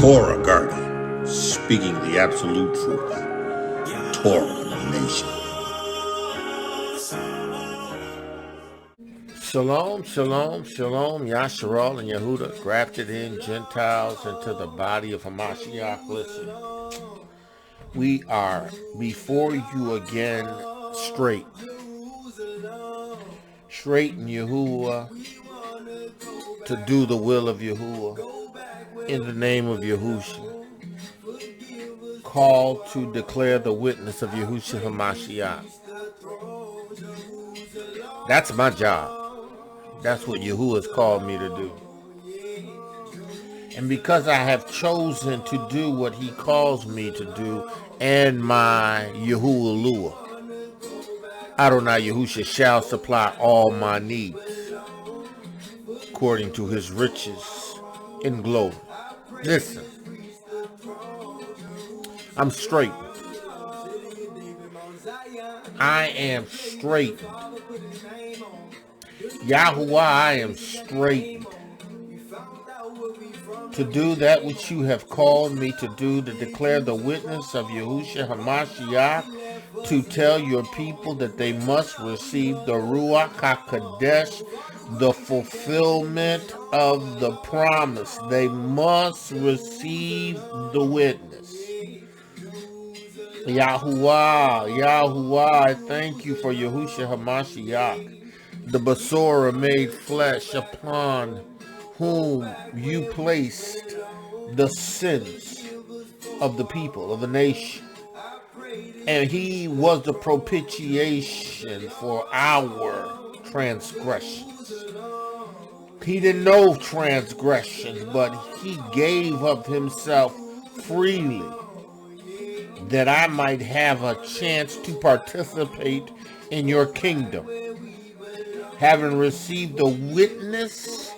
Torah Guardian, speaking the absolute truth. Torah Nation. Shalom, shalom, shalom, Yasharal and Yehuda, grafted in Gentiles into the body of Hamashiach. Listen, we are before you again straight in Yahuwah, to do the will of Yahuwah, in the name of Yahusha, called to declare the witness of Yahusha Ha'Mashiach. That's my job. That's what Yahuwah has called me to do. And because I have chosen to do what he calls me to do, and my Yahuwah, Adonai Yahusha shall supply all my needs according to his riches in glory. Listen, I'm straight. I am straight. Yahuwah, I am straightened to do that which you have called me to do, to declare the witness of Yahusha Ha'Mashiach, to tell your people that they must receive the Ruach Ha'Qodesh, the fulfillment of the promise. They must receive the witness. Yahuwah, I thank you for Yahusha Ha'Mashiach, the Basora made flesh, upon whom you placed the sins of the people, of the nation. And he was the propitiation for our transgressions. He didn't know transgressions, but he gave of himself freely, that I might have a chance to participate in your kingdom, having received the witness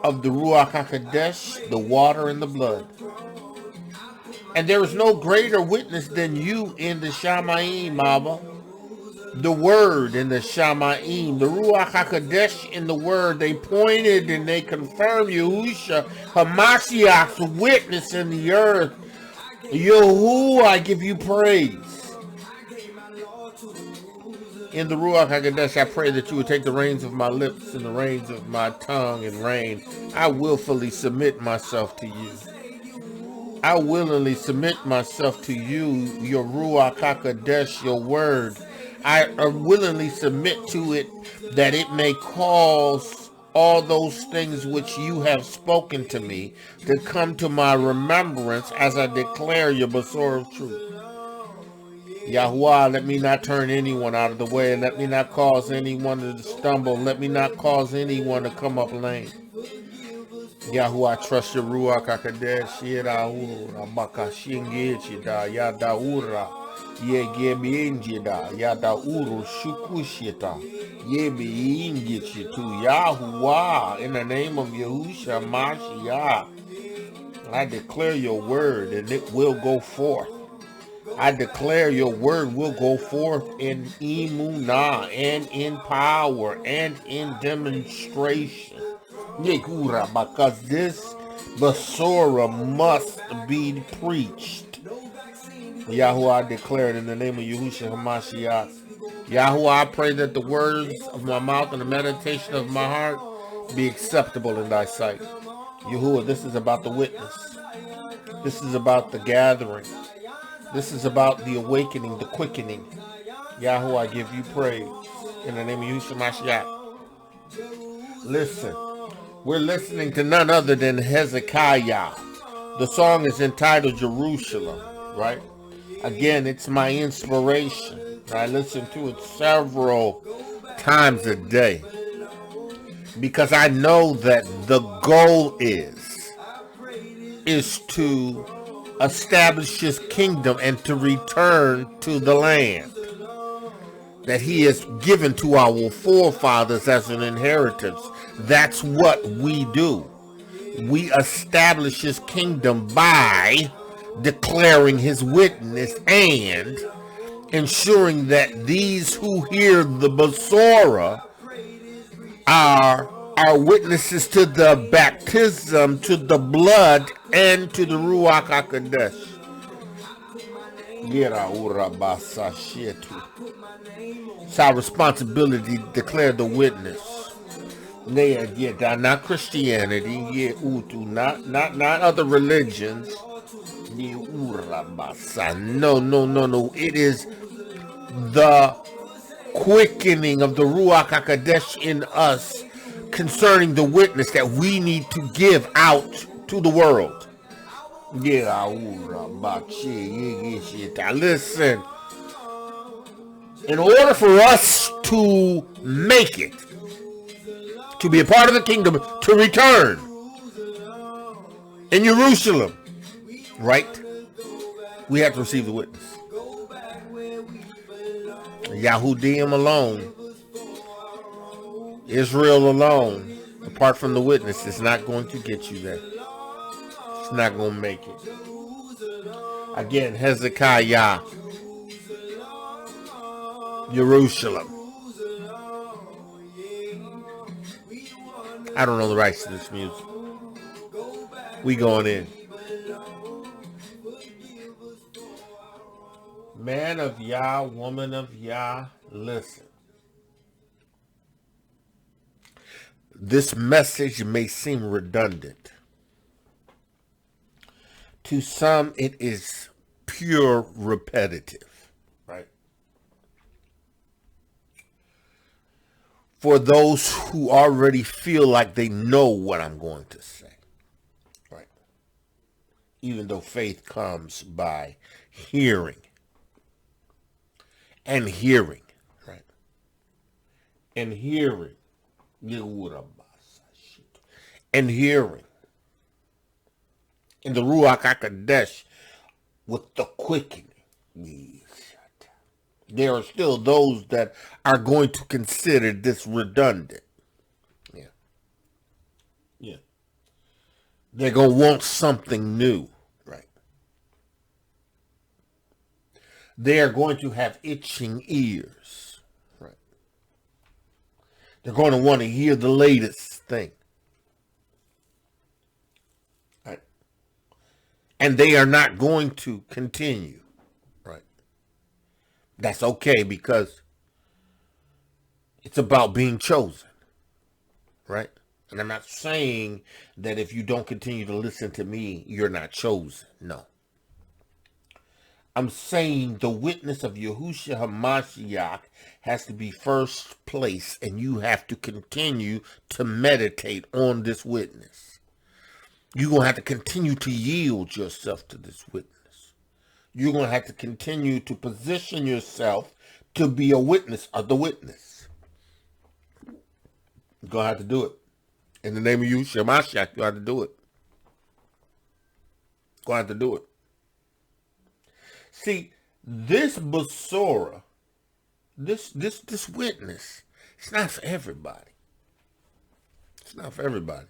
of the Ruach Ha'Qodesh, the water and the blood. And there is no greater witness than you in the Shamayim, Abba. The word in the Shamayim, the Ruach Ha'Qodesh in the word, they pointed and they confirmed Yahusha Ha'Mashiach's witness in the earth. Yahuwah, I give you praise. In the Ruach Ha'Qodesh, I pray that you would take the reins of my lips and the reins of my tongue and reign. I willfully submit myself to you. I willingly submit myself to you, your Ruach Ha'Qodesh, your word. I willingly submit to it, that it may cause all those things which you have spoken to me to come to my remembrance as I declare your Basor of truth. Yahuwah, let me not turn anyone out of the way, and let me not cause anyone to stumble. Let me not cause anyone to come up lame. Yahuwah, I trust your Ruach HaQodesh. Yedahura, Makashingechida, Yadaura, Yegebienjida, Yadauru, Shukushita, Yebiingichitu. Yahuwah, in the name of Yahusha Mashiach, I declare your word, and it will go forth. I declare your word will go forth in imunah and in power and in demonstration. Because this Basora must be preached. Yahuwah, I declare it in the name of Yahusha Ha'Mashiach. Yahuwah, I pray that the words of my mouth and the meditation of my heart be acceptable in thy sight. Yahuwah, this is about the witness. This is about the gathering. This is about the awakening, the quickening. Yahuwah, I give you praise in the name of Yahusha Mashiach. Listen, we're listening to none other than Hezekiah. The song is entitled Jerusalem, right? Again, it's my inspiration. I listen to it several times a day because I know that the goal is to establish his kingdom and to return to the land that he has given to our forefathers as an inheritance. That's what we do. We establish his kingdom by declaring his witness and ensuring that these who hear the Basora are are witnesses to the baptism, to the blood, and to the Ruach Ha'Qodesh. It's our responsibility to declare the witness. Not Christianity, not other religions. No. It is the quickening of the Ruach Ha'Qodesh in us concerning the witness that we need to give out to the world. Listen, in order for us to make it, to be a part of the kingdom, to return in Jerusalem, right? We have to receive the witness. Yahudiym alone, Israel alone, apart from the witness, is not going to get you there. It's not going to make it. Again, Hezekiah, Jerusalem. I don't know the rights to this music. We going in. Man of Yah, woman of Yah, listen. This message may seem redundant. To some, it is pure repetitive, right? For those who already feel like they know what I'm going to say, right? Even though faith comes by hearing. And hearing, right? And hearing. And hearing. In the Ruach Ha'Qodesh with the quickening. There are still those that are going to consider this redundant. Yeah. They're going to want something new. They are going to have itching ears. Right. They're going to want to hear the latest thing. Right. And they are not going to continue. Right. That's okay because it's about being chosen. Right. And I'm not saying that if you don't continue to listen to me, you're not chosen. No. I'm saying the witness of Yahusha Ha'Mashiach has to be first place, and you have to continue to meditate on this witness. You're going to have to continue to yield yourself to this witness. You're going to have to continue to position yourself to be a witness of the witness. You're going to have to do it. In the name of Yahusha Ha'Mashiach, you have to do it. You're going to have to do it. See, this Basora, this witness, it's not for everybody. It's not for everybody.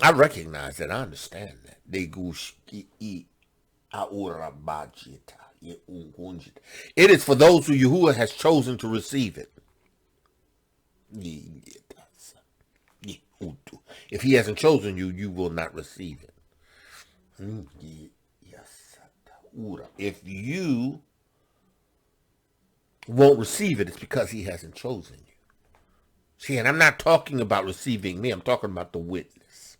I recognize that. I understand that. It is for those who Yahuwah has chosen to receive it. If he hasn't chosen you, you will not receive it. If you won't receive it, it's because he hasn't chosen you. See, and I'm not talking about receiving me. I'm talking about the witness.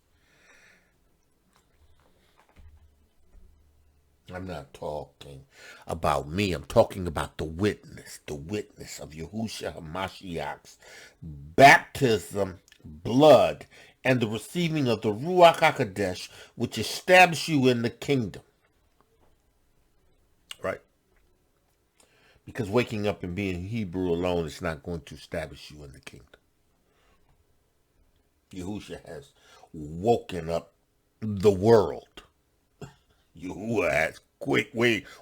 I'm not talking about me. I'm talking about the witness of Yahusha Ha'Mashiach's baptism, blood, and the receiving of the Ruach Ha'Qodesh, which establishes you in the kingdom. Right? Because waking up and being Hebrew alone is not going to establish you in the kingdom. Yahusha has woken up the world. Yahuwah has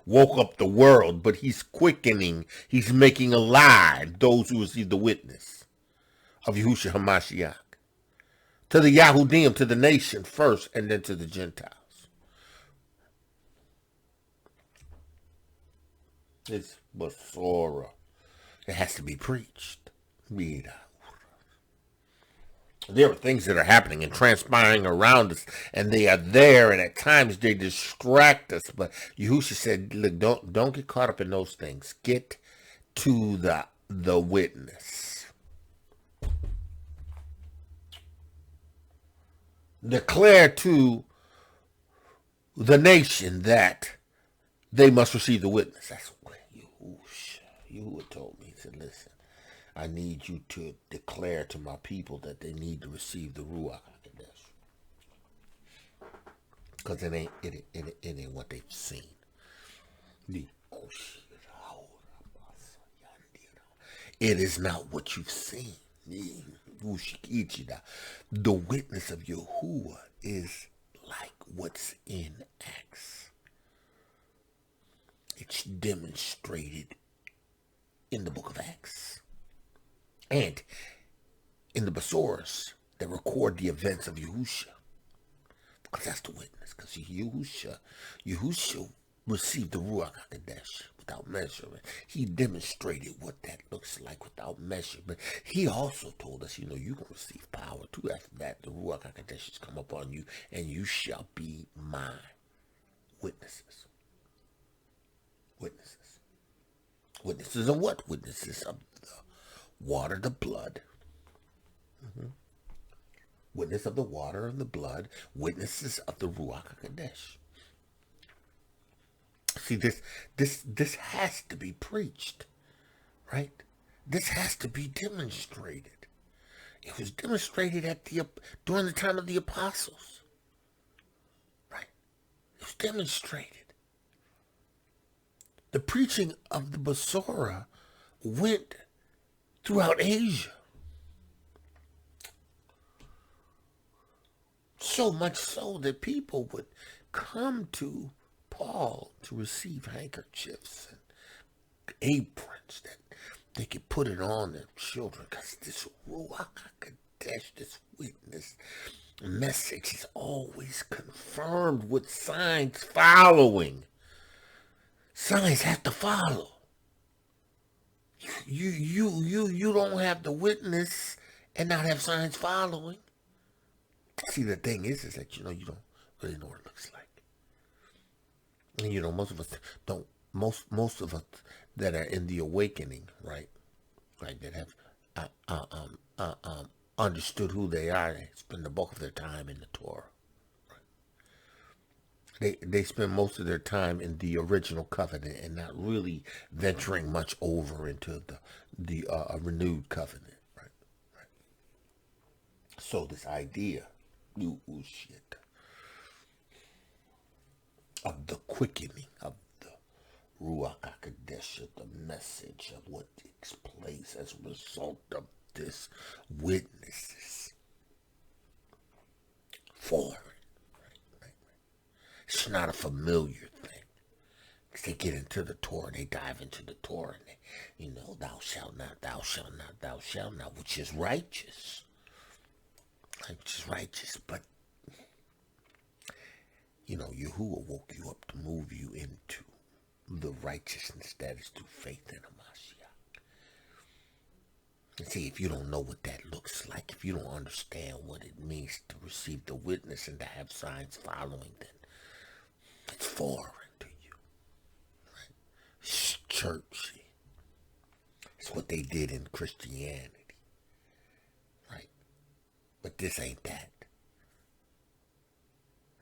woke up the world, but he's quickening, he's making alive those who receive the witness of Yahusha Ha'Mashiach. To the Yahudiym, to the nation first, and then to the Gentiles. It's Basora. It has to be preached. There are things that are happening and transpiring around us, and they are there, and at times they distract us. But Yahusha said, look, don't get caught up in those things. Get to the witness. Declare to the nation that they must receive the witness. That's what Yahuwah told me. He said, listen, I need you to declare to my people that they need to receive the Ruach Ha'Qodesh. Because it ain't what they've seen. It is not what you've seen. The witness of Yahuwah is like what's in Acts. It's demonstrated in the book of Acts and in the Besoros that record the events of Yahusha. Because that's the witness. Because Yahusha received the Ruach Ha'Qodesh without measurement. He demonstrated what that looks like without measurement. He also told us, you can receive power too. After that, the Ruach Ha'Qodesh has come upon you, and you shall be my witnesses. Witnesses. Witnesses of what? Witnesses of the water, the blood. Witness of the water and the blood. Witnesses of the Ruach HaQodesh. See, this has to be preached, right? This has to be demonstrated. It was demonstrated during the time of the apostles, right? It was demonstrated. The preaching of the Besorah went throughout Asia. So much so that people would come to Paul to receive handkerchiefs and aprons that they could put it on their children, because this Ruach HaQodesh, this witness message is always confirmed with signs following. Signs have to follow. You don't have the witness and not have signs following. See, the thing is that you don't really know what it looks like. And most of us don't. Most of us that are in the awakening, right, that have understood who they are, they spend the bulk of their time in the Torah. They spend most of their time in the original covenant and not really venturing much over into the renewed covenant, right? So this idea, of the quickening of the Ruach HaQodesh, the message of what takes place as a result of this witnesses foreign. It's not a familiar thing. Because they get into the Torah, they dive into the Torah, and they, thou shalt not, thou shalt not, thou shalt not, which is righteous. Which is righteous, but, Yahuwah woke you up to move you into the righteousness that is through faith in Hamashiach. And see, if you don't know what that looks like, if you don't understand what it means to receive the witness and to have signs following, then it's foreign to you. Right? It's churchy. It's what they did in Christianity. Right? But this ain't that.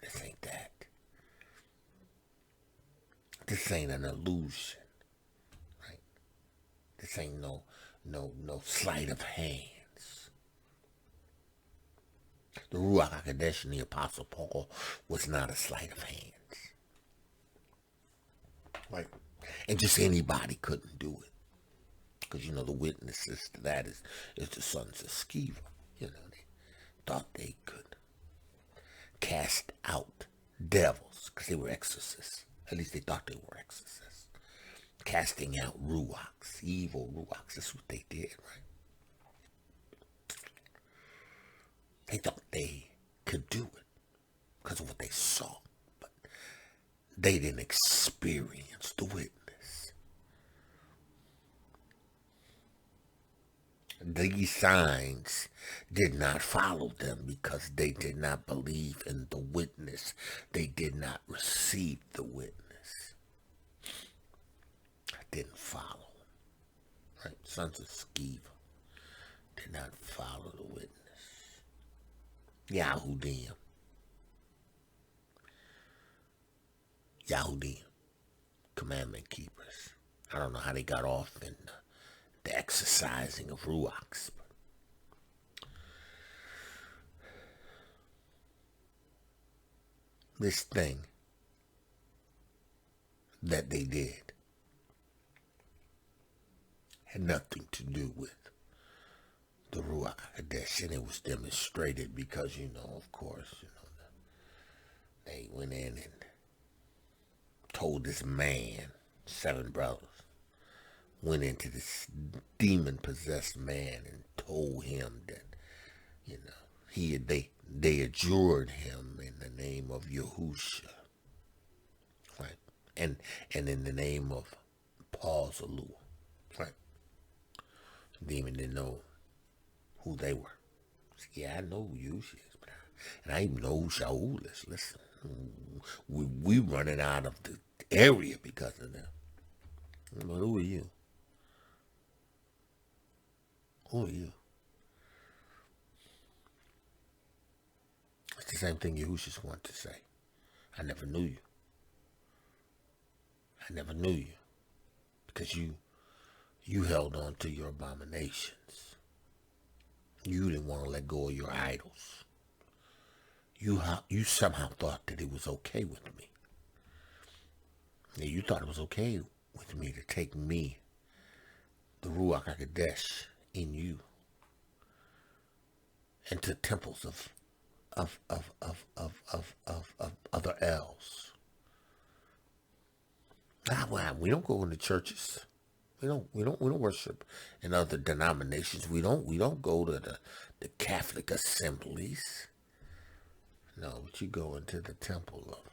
This ain't that. This ain't an illusion. Right? This ain't no sleight of hands. The Ruach HaQodesh and the Apostle Paul was not a sleight of hands. Right? And just anybody couldn't do it. Because, the witnesses to that is the sons of Sceva. They thought they could cast out devils because they were exorcists. At least they thought they were exorcists. Casting out ruachs, evil ruachs. That's what they did, right? They thought they could do it because of what they saw. But they didn't experience the witness. These signs did not follow them because they did not believe in the witness. They did not receive the witness. Didn't follow. Right? Sons of Sceva did not follow the witness. Yahudiym. Commandment keepers. I don't know how they got off in the exercising of Ruachs. This thing that they did had nothing to do with the Ruach Ha'Qodesh, and it was demonstrated because, of course, they went in and told this man, 7 brothers, went into this demon-possessed man and told him that, they adjured him in the name of Yahusha, right? And in the name of Paul's Alua, right? The demon didn't know who they were. Yeah, I know who Yahusha is, and I even know who Shaul is. Listen, we running out of the area because of them. But who are you? Who are you? It's the same thing Yahusha wanted to say. I never knew you. I never knew you. Because you held on to your abominations. You didn't want to let go of your idols. You somehow thought that it was okay with me. You thought it was okay with me to take me, the Ruach Ha'Qodesh, in you, into temples of other elves. We don't go into churches. We don't worship in other denominations. We don't go to the Catholic assemblies. No, but you go into the temple of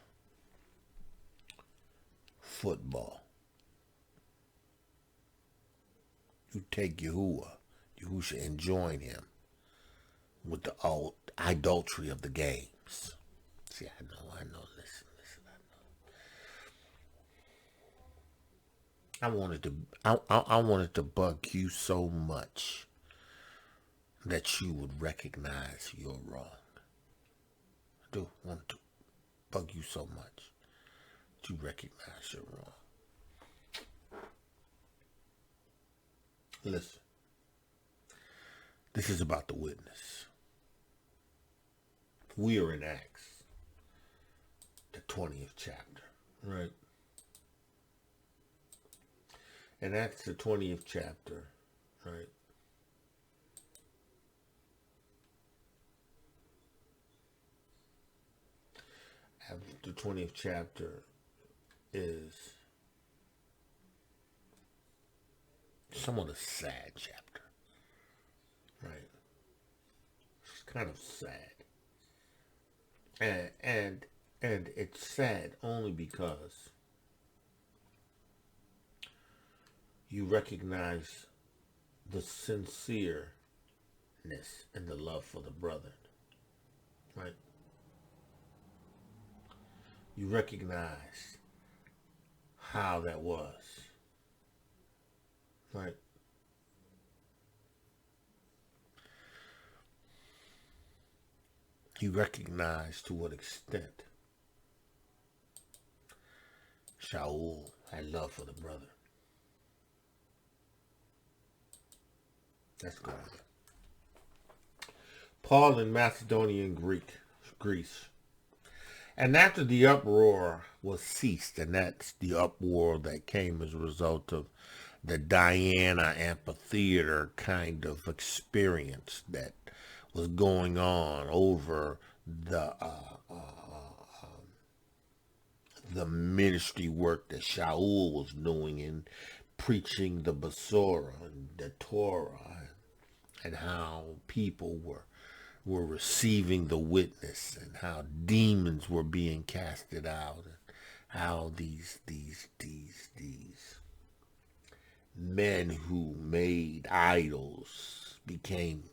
football. You take Yahusha, and join him with the idolatry of the games. See, I know. Listen, I know. I wanted to bug you so much that you would recognize you're wrong. I do want to bug you so much that you recognize you're wrong. Listen, this is about the witness. We are in Acts, the 20th chapter, right? In Acts, the 20th chapter, right? The 20th chapter is somewhat a sad chapter, right? It's kind of sad. And it's sad only because you recognize the sincereness and the love for the brother, right? You recognize how that was, right? You recognize to what extent Shaul had love for the brother. That's going on. Paul in Macedonia and Greece. And after the uproar was ceased, and that's the uproar that came as a result of the Diana amphitheater kind of experience that was going on over the ministry work that Shaul was doing in preaching the Basora and the Torah, and how people were receiving the witness, and how demons were being casted out, and how these men who made idols became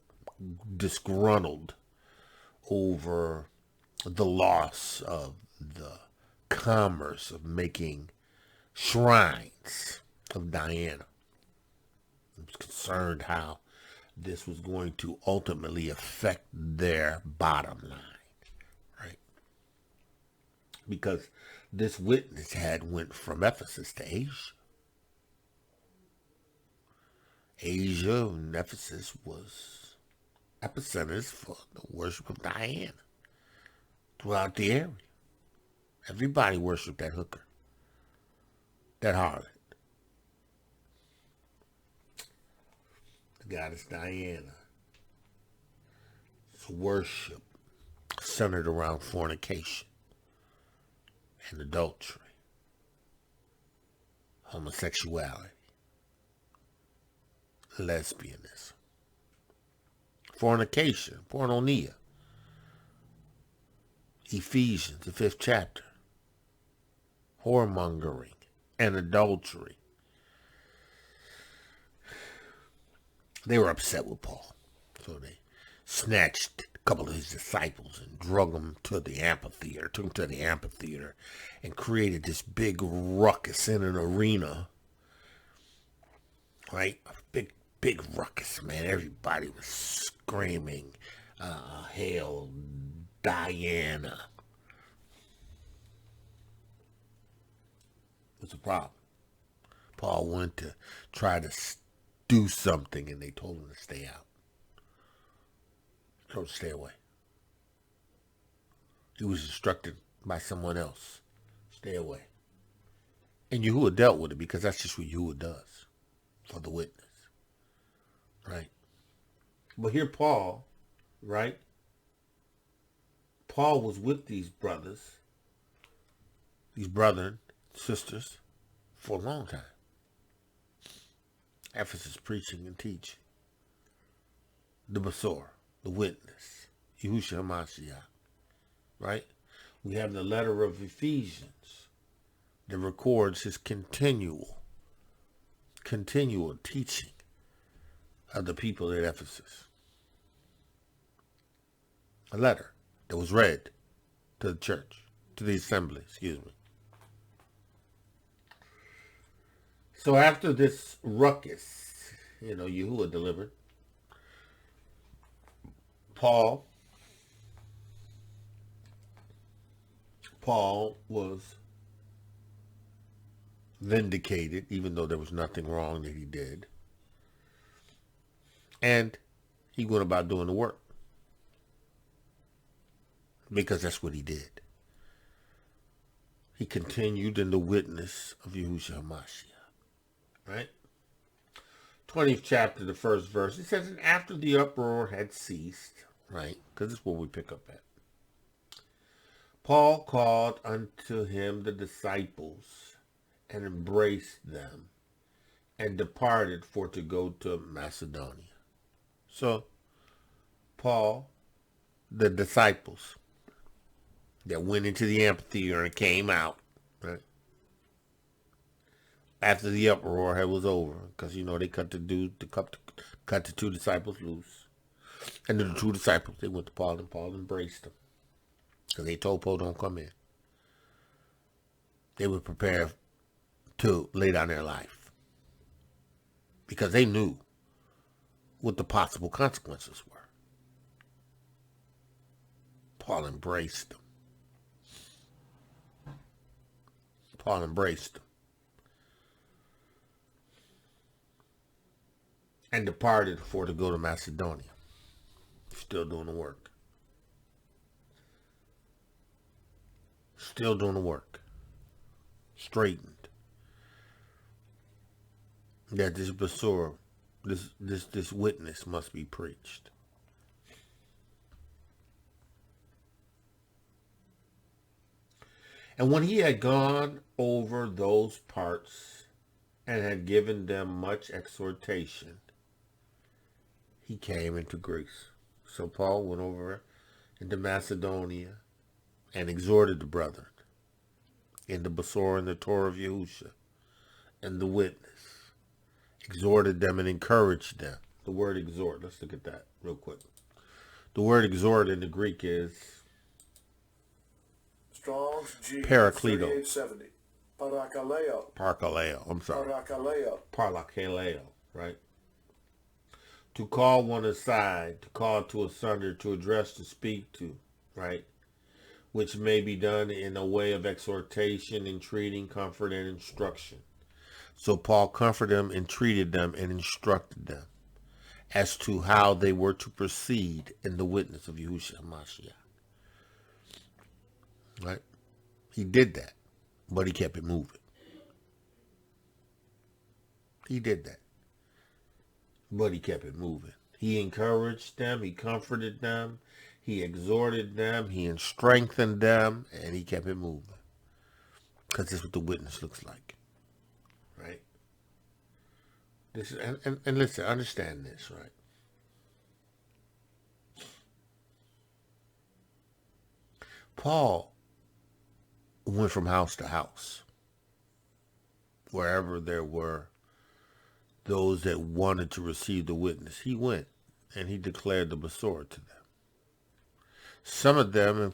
disgruntled over the loss of the commerce of making shrines of Diana. I was concerned how this was going to ultimately affect their bottom line, right? Because this witness had went from Ephesus to Asia. Asia and Ephesus was epicenters for the worship of Diana throughout the area. Everybody worshiped that hooker, that harlot, the goddess Diana. It's worship centered around fornication and adultery, homosexuality, lesbianism, fornication, porneia, Ephesians, the 5th chapter, whoremongering, and adultery. They were upset with Paul, so they snatched a couple of his disciples and drug them to the amphitheater, took them to the amphitheater, and created this big ruckus in an arena, right? A big ruckus, man. Everybody was screaming, hail Diana. What's the problem? Paul went to try to do something, and they told him to stay out. Told him to stay away. He was instructed by someone else. Stay away. And Yahuwah dealt with it, because that's just what Yahuwah does for the witness. Right? But here Paul, right? Paul was with these brothers, these brethren, sisters, for a long time. Ephesus preaching and teaching. The Basor, the witness, Yahusha Ha'Mashiach. Right? We have the letter of Ephesians that records his continual teaching of the people at Ephesus. A letter that was read to the church, to the assembly, excuse me. So after this ruckus, Yahuwah delivered, Paul was vindicated, even though there was nothing wrong that he did. And he went about doing the work, because that's what he did. He continued in the witness of Yahusha Ha'Mashiach. Right? 20th chapter, the first verse. It says, and after the uproar had ceased, right? Because this is where we pick up at. Paul called unto him the disciples and embraced them and departed for to go to Macedonia. So, Paul, the disciples that went into the amphitheater and came out, right? After the uproar was over, because, they cut the two disciples loose. And the two disciples, they went to Paul, and Paul embraced them. Because they told Paul, don't come in. They were prepared to lay down their life. Because they knew what the possible consequences were. Paul embraced them. Paul embraced them. And departed for to go to Macedonia. Still doing the work. Still doing the work. Straightened. That this Basor, this witness must be preached. And when he had gone over those parts and had given them much exhortation, he came into Greece. So Paul went over into Macedonia and exhorted the brethren in the Basor and the Torah of Yahusha and the witness exhorted them and encouraged them. The word exhort, let's look at that real quick. The word exhort in the Greek is Strong's G Parakleto. 3870. Parakaleo. Parkaleo. I'm sorry. Parakaleo. Parlakaleo, right? To call one aside, to call to asunder, to address, to speak to, right? Which may be done in a way of exhortation, entreating, comfort, and instruction. So Paul comforted them, entreated them, and instructed them as to how they were to proceed in the witness of Yahusha Ha'Mashiach. Right? He did that, but he kept it moving. He did that, but he kept it moving. He encouraged them, he comforted them, he exhorted them, he strengthened them, and he kept it moving. Because that's what the witness looks like. Right? This is, and listen, understand this, right? Paul went from house to house, wherever there were those that wanted to receive the witness. He went and he declared the Besorah to them. Some of them, and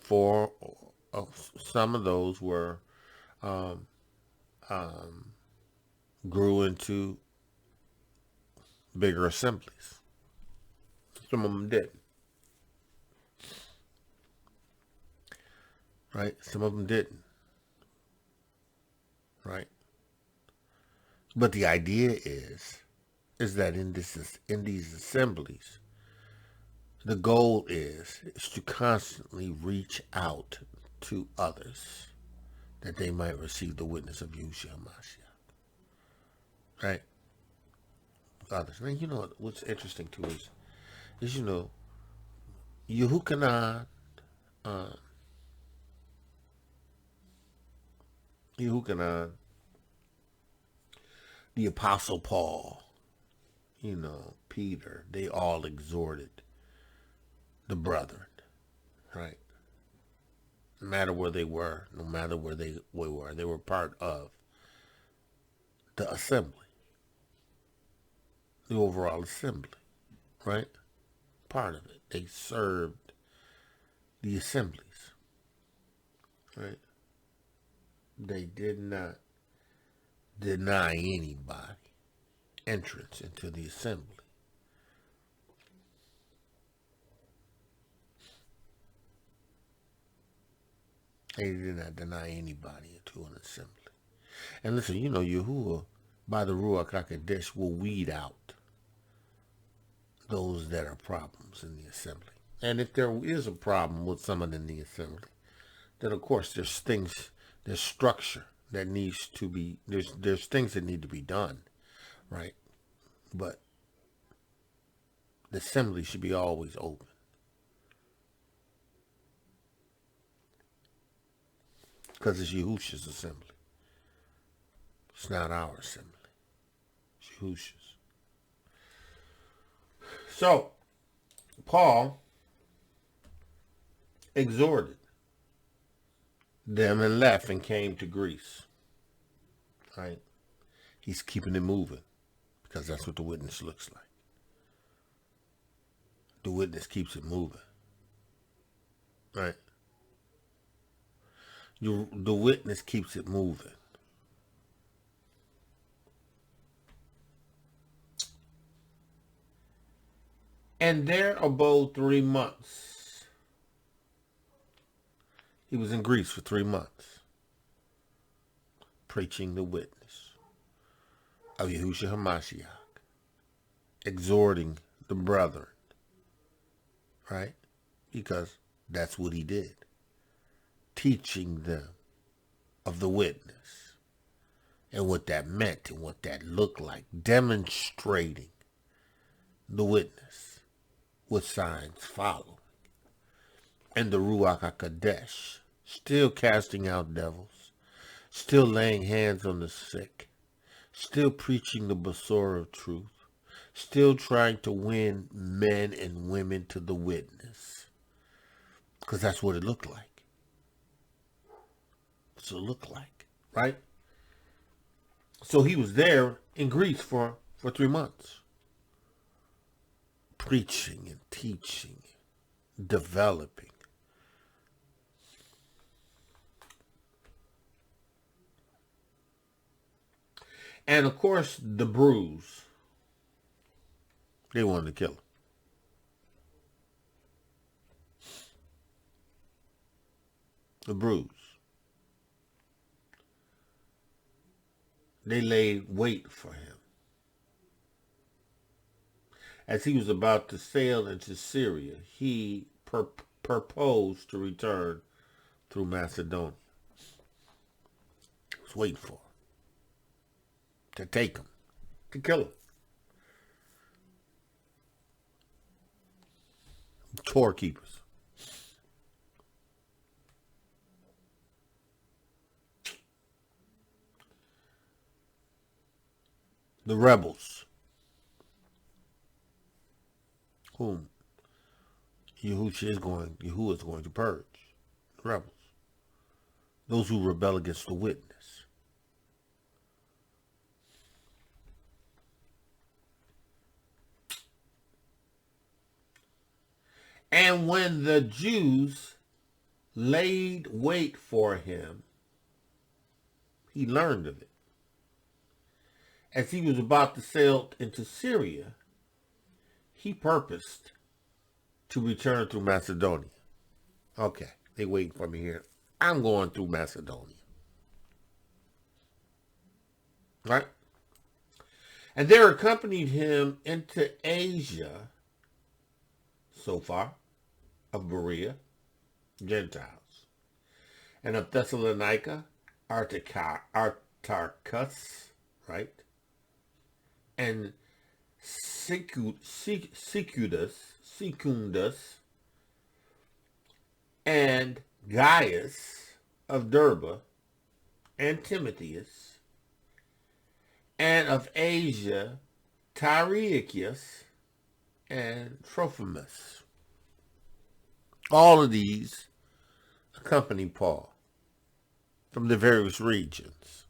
some of those were grew into bigger assemblies. Some of them didn't. Right? Some of them didn't. Right? But the idea is that in these assemblies, the goal is to constantly reach out to others that they might receive the witness of Yahusha Ha'Mashiach. Right? Others. Now, you know what's interesting too is you know, Yehukanan, the Apostle Paul, you know, Peter, they all exhorted the brethren, right? No matter where they were, no matter where they were part of the assembly, the overall assembly, right? Part of it. They served the assemblies, right? They did not deny anybody entrance into the assembly. They did not deny anybody into an assembly. And listen, you know, Yahuwah, by the Ruach Ha'Qodesh, will weed out those that are problems in the assembly. And if there is a problem with someone in the assembly, then of course there's structure that needs to be, there's things that need to be done, right? But the assembly should be always open. Because it's Yahusha's assembly. It's not our assembly. It's Yahusha's. So, Paul exhorted them and left and came to Greece. Right? He's keeping it moving because that's what the witness looks like. The witness keeps it moving. Right? The witness keeps it moving. And there abode 3 months. He was in Greece for 3 months, preaching the witness of Yahusha Ha'Mashiach, exhorting the brethren, right? Because that's what he did. Teaching them of the witness and what that meant and what that looked like, demonstrating the witness with signs following, and the Ruach Ha'Qodesh, still casting out devils, still laying hands on the sick, still preaching the Besorah of truth, still trying to win men and women to the witness, because that's what it looked like. So look like, right? So he was there in Greece for for 3 months. Preaching and teaching, developing. And of course, the bruise. They wanted to kill him. The bruise. They laid wait for him. As he was about to sail into Syria, he proposed to return through Macedonia. He was waiting for him. To take him. To kill him. Torah keepers. The rebels, whom Yahushua is going to purge. The rebels. Those who rebel against the witness. And when the Jews laid wait for him, he learned of it. As he was about to sail into Syria, he purposed to return through Macedonia. Okay, they waiting for me here. I'm going through Macedonia. Right? And there accompanied him into Asia Sopater of Berea, Gentiles, and of Thessalonica, Aristarchus, right? And Secundus, and Gaius of Derbe, and Timotheus, and of Asia, Tychicus and Trophimus. All of these accompany Paul from the various regions,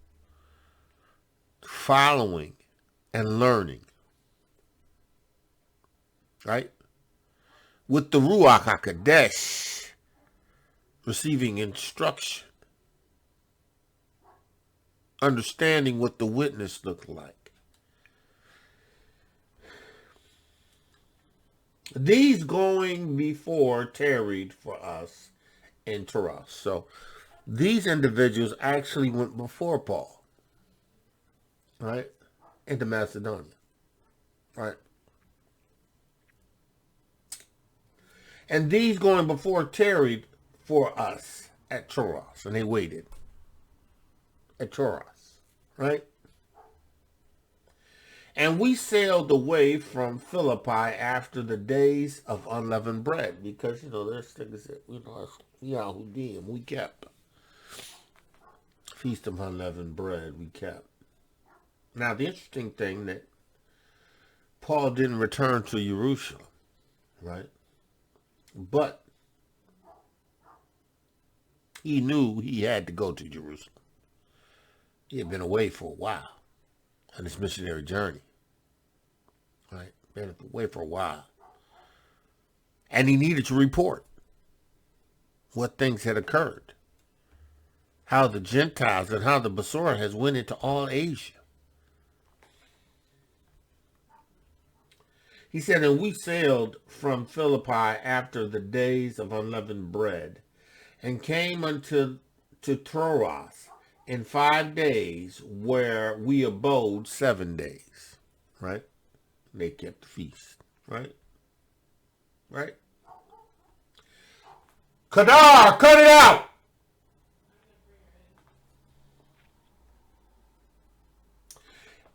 following and learning, right? With the Ruach Ha'Qodesh, receiving instruction, understanding what the witness looked like. These going before tarried for us in Troas. So these individuals actually went before Paul, right? Into Macedonia, right? And these going before tarried for us at Troas, and they waited at Troas, right? And we sailed away from Philippi after the days of unleavened bread, because, there's things that, Yahudiym, we kept. Feast of Unleavened Bread, we kept. Now, the interesting thing that Paul didn't return to Jerusalem, right? But he knew he had to go to Jerusalem. He had been away for a while on his missionary journey, right? Been away for a while. And he needed to report what things had occurred, how the Gentiles and how the Besorah has went into all Asia. He said, and we sailed from Philippi after the days of unleavened bread, and came unto Troas in 5 days, where we abode 7 days. Right? They kept the feast. Right? Right? Kadar, cut it out!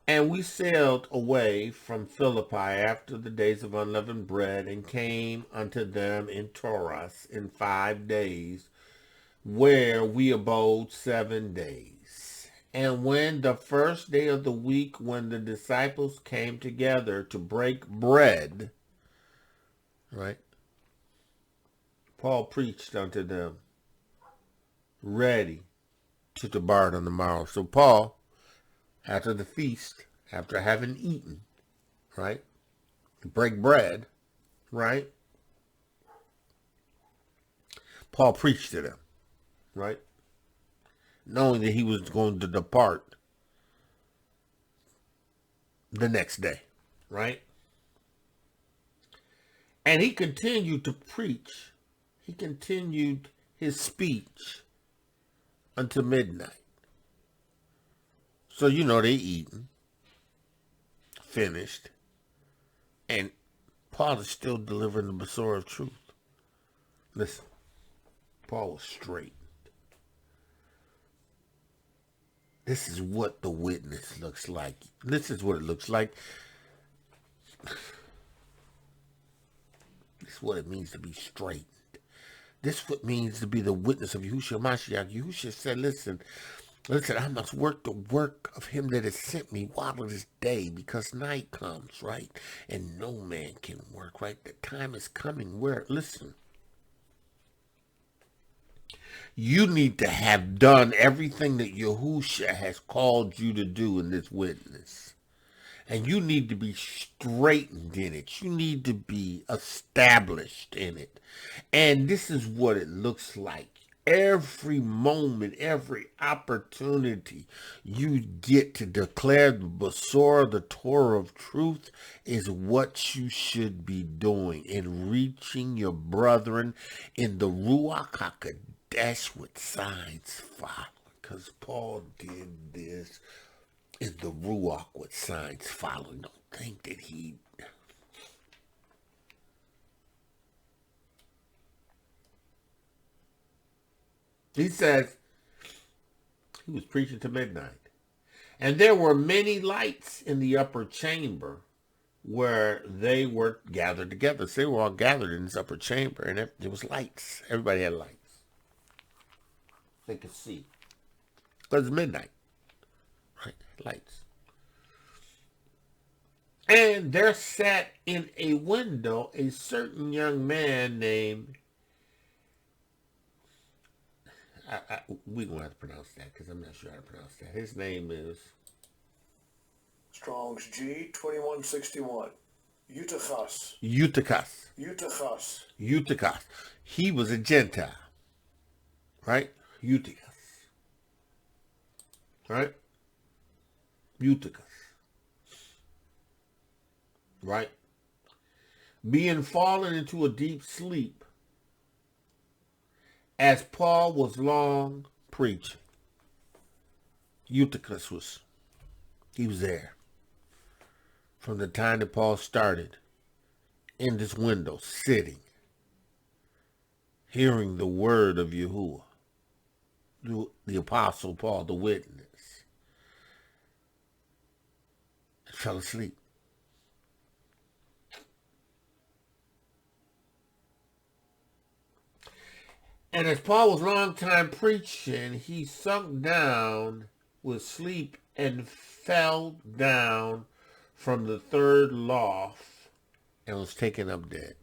And we sailed away from Philippi after the days of unleavened bread, and came unto them in Troas in 5 days, where we abode 7 days. And when the first day of the week, when the disciples came together to break bread, right, Paul preached unto them, ready to depart on the morrow. So Paul, after the feast after having eaten, right? Break bread, right? Paul preached to them, right? Knowing that he was going to depart the next day, right? And he continued to preach. He continued his speech until midnight. So, they eaten, finished, and Paul is still delivering the Basora of truth. Listen, Paul was straight. This is what the witness looks like. This is what it looks like. This is what it means to be straight. This is what it means to be the witness of Yahusha Ha'Mashiach. Yahusha said, listen, I must work the work of him that has sent me while it is day, because night comes, right? And no man can work, right? The time is coming where, listen, you need to have done everything that Yahusha has called you to do in this witness. And you need to be straightened in it. You need to be established in it. And this is what it looks like. Every moment, every opportunity you get to declare the Basora, the Torah of truth, is what you should be doing in reaching your brethren in the Ruach Ha'Qodesh with signs following. Because Paul did this in the Ruach with signs following. Don't think that he... He says he was preaching to midnight. And there were many lights in the upper chamber where they were gathered together. So they were all gathered in this upper chamber, and there was lights. Everybody had lights. They could see. Because it's midnight. Right? Lights. And there sat in a window a certain young man named... we're going to have to pronounce that because I'm not sure how to pronounce that. His name is... Strong's G 2161. Eutychus. Eutychus. Eutychus. Eutychus. He was a Gentile. Right? Eutychus. Right? Eutychus. Right? Being fallen into a deep sleep, as Paul was long preaching. Eutychus was there. From the time that Paul started, in this window, sitting, hearing the word of Yahuwah, the apostle Paul, the witness, and fell asleep. And as Paul was long time preaching, he sunk down with sleep and fell down from the third loft and was taken up dead.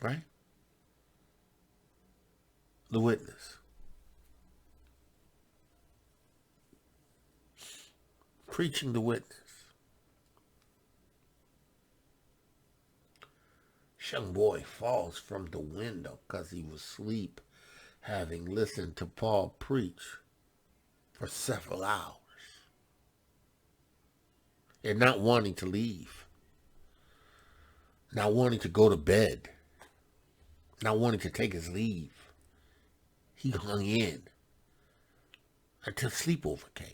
Right? The witness. Preaching the witness. Young boy falls from the window because he was asleep, having listened to Paul preach for several hours and not wanting to leave, not wanting to go to bed, not wanting to take his leave. He hung in until sleep overcame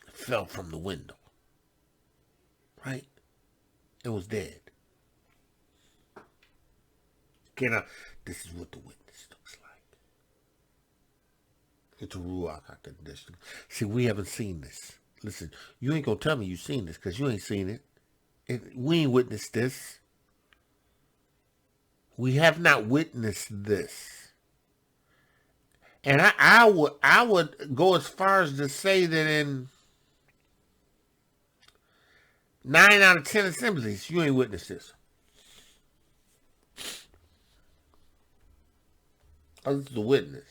and fell from the window, right? And was dead. This is what the witness looks like. It's a Ruach Ha'Qodesh. See, we haven't seen this. Listen, you ain't gonna tell me you've seen this because you ain't seen it. We ain't witnessed this. We have not witnessed this. And I would go as far as to say that in 9 out of 10 assemblies, you ain't witnessed this. This is the witness.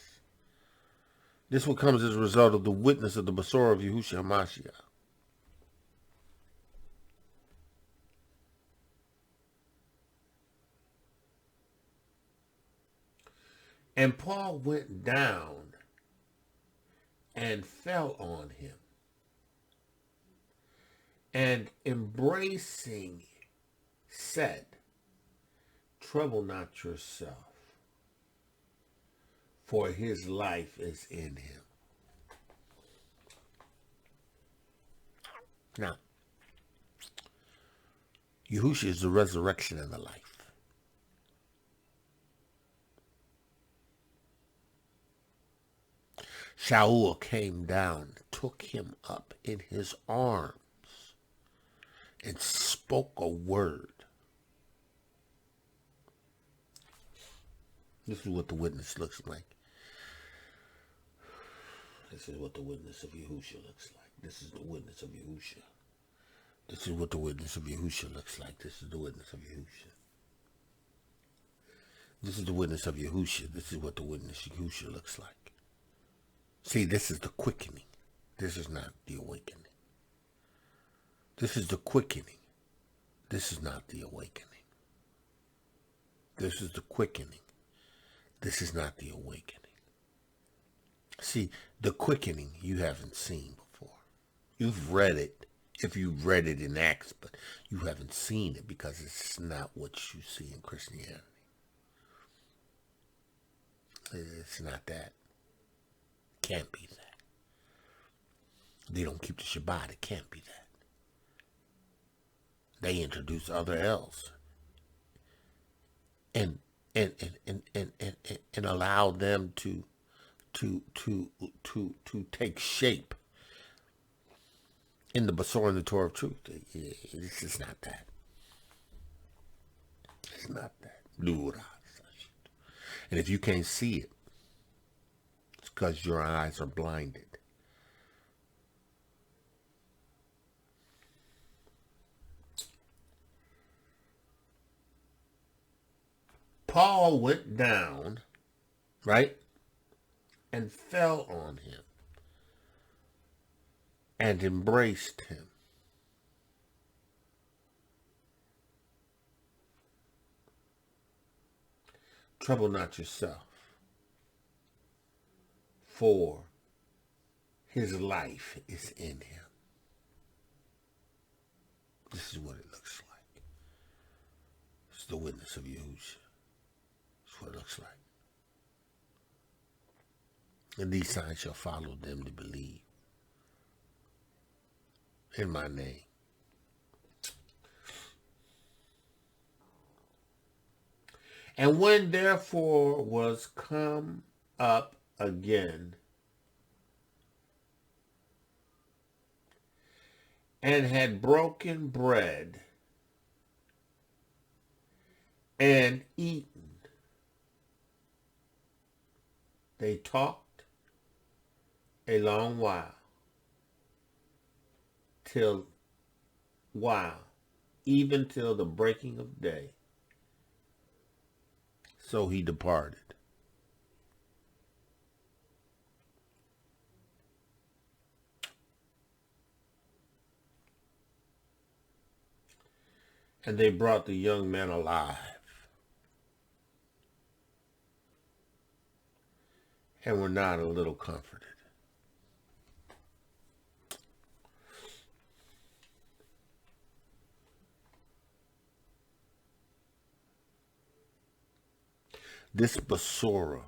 This what comes as a result of the witness of the Besorah of Yahusha Ha'Mashiach. And Paul went down and fell on him, and embracing said, trouble not yourself, for his life is in him. Now, Yahusha is the resurrection and the life. Shaul came down, took him up in his arms, and spoke a word. This is what the witness looks like. This is what the witness of Yahusha looks like. This is the witness of Yahusha. This is what the witness of Yahusha looks like. This is the witness of Yahusha. This is the witness of Yahusha. This is what the witness of Yahusha looks like. See, this is the quickening. This is not the awakening. This is the quickening. This is not the awakening. This is the quickening. This is not the awakening. See, the quickening you haven't seen before. You've read it, if you've read it in Acts, but you haven't seen it because it's not what you see in Christianity. It's not that. Can't be that. They don't keep the Shabbat. It can't be that. They introduce other else and allow them to take shape in the Besorah and the Torah of truth. This is not that. It's not that. And if you can't see it, it's because your eyes are blinded. Paul went down, right, and fell on him and embraced him. Trouble not yourself, for his life is in him. This is what it looks like. It's the witness of Yahusha. That's what it looks like. And these signs shall follow them that believe in my name. And when therefore was come up again, and had broken bread and eaten, they talked a long while, even till the breaking of day. So he departed. And they brought the young man alive, and were not a little comforted. This Besorah,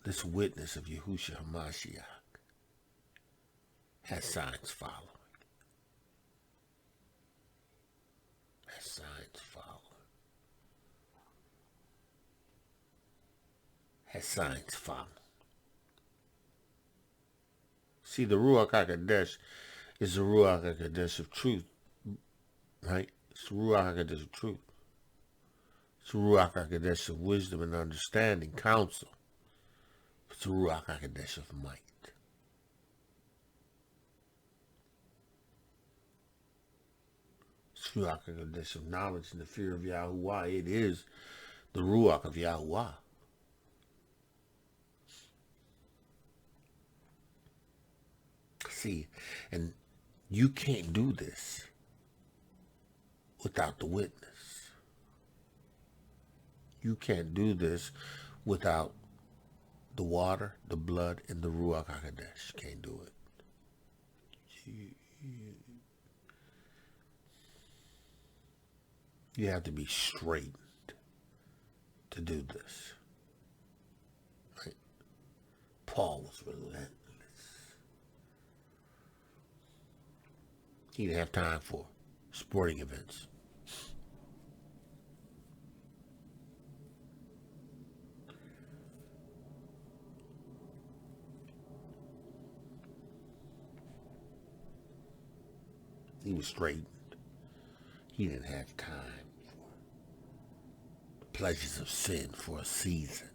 this witness of Yahusha Ha'Mashiach, has signs following. Has signs following. Has signs following. See, the Ruach Ha'Qodesh is the Ruach Ha'Qodesh of truth, right? It's the Ruach Ha'Qodesh of truth. It's the Ruach Ha'Qodesh of wisdom and understanding, counsel. It's the Ruach Ha'Qodesh of might. It's the Ruach Ha'Qodesh of knowledge and the fear of Yahuwah. It is the Ruach of Yahuwah. See, and you can't do this without the witness. You can't do this without the water, the blood, and the Ruach Ha'Qodesh. Can't do it. You have to be straightened to do this. Right? Paul was relentless. He didn't have time for sporting events. He was straightened. He didn't have time for the pleasures of sin for a season.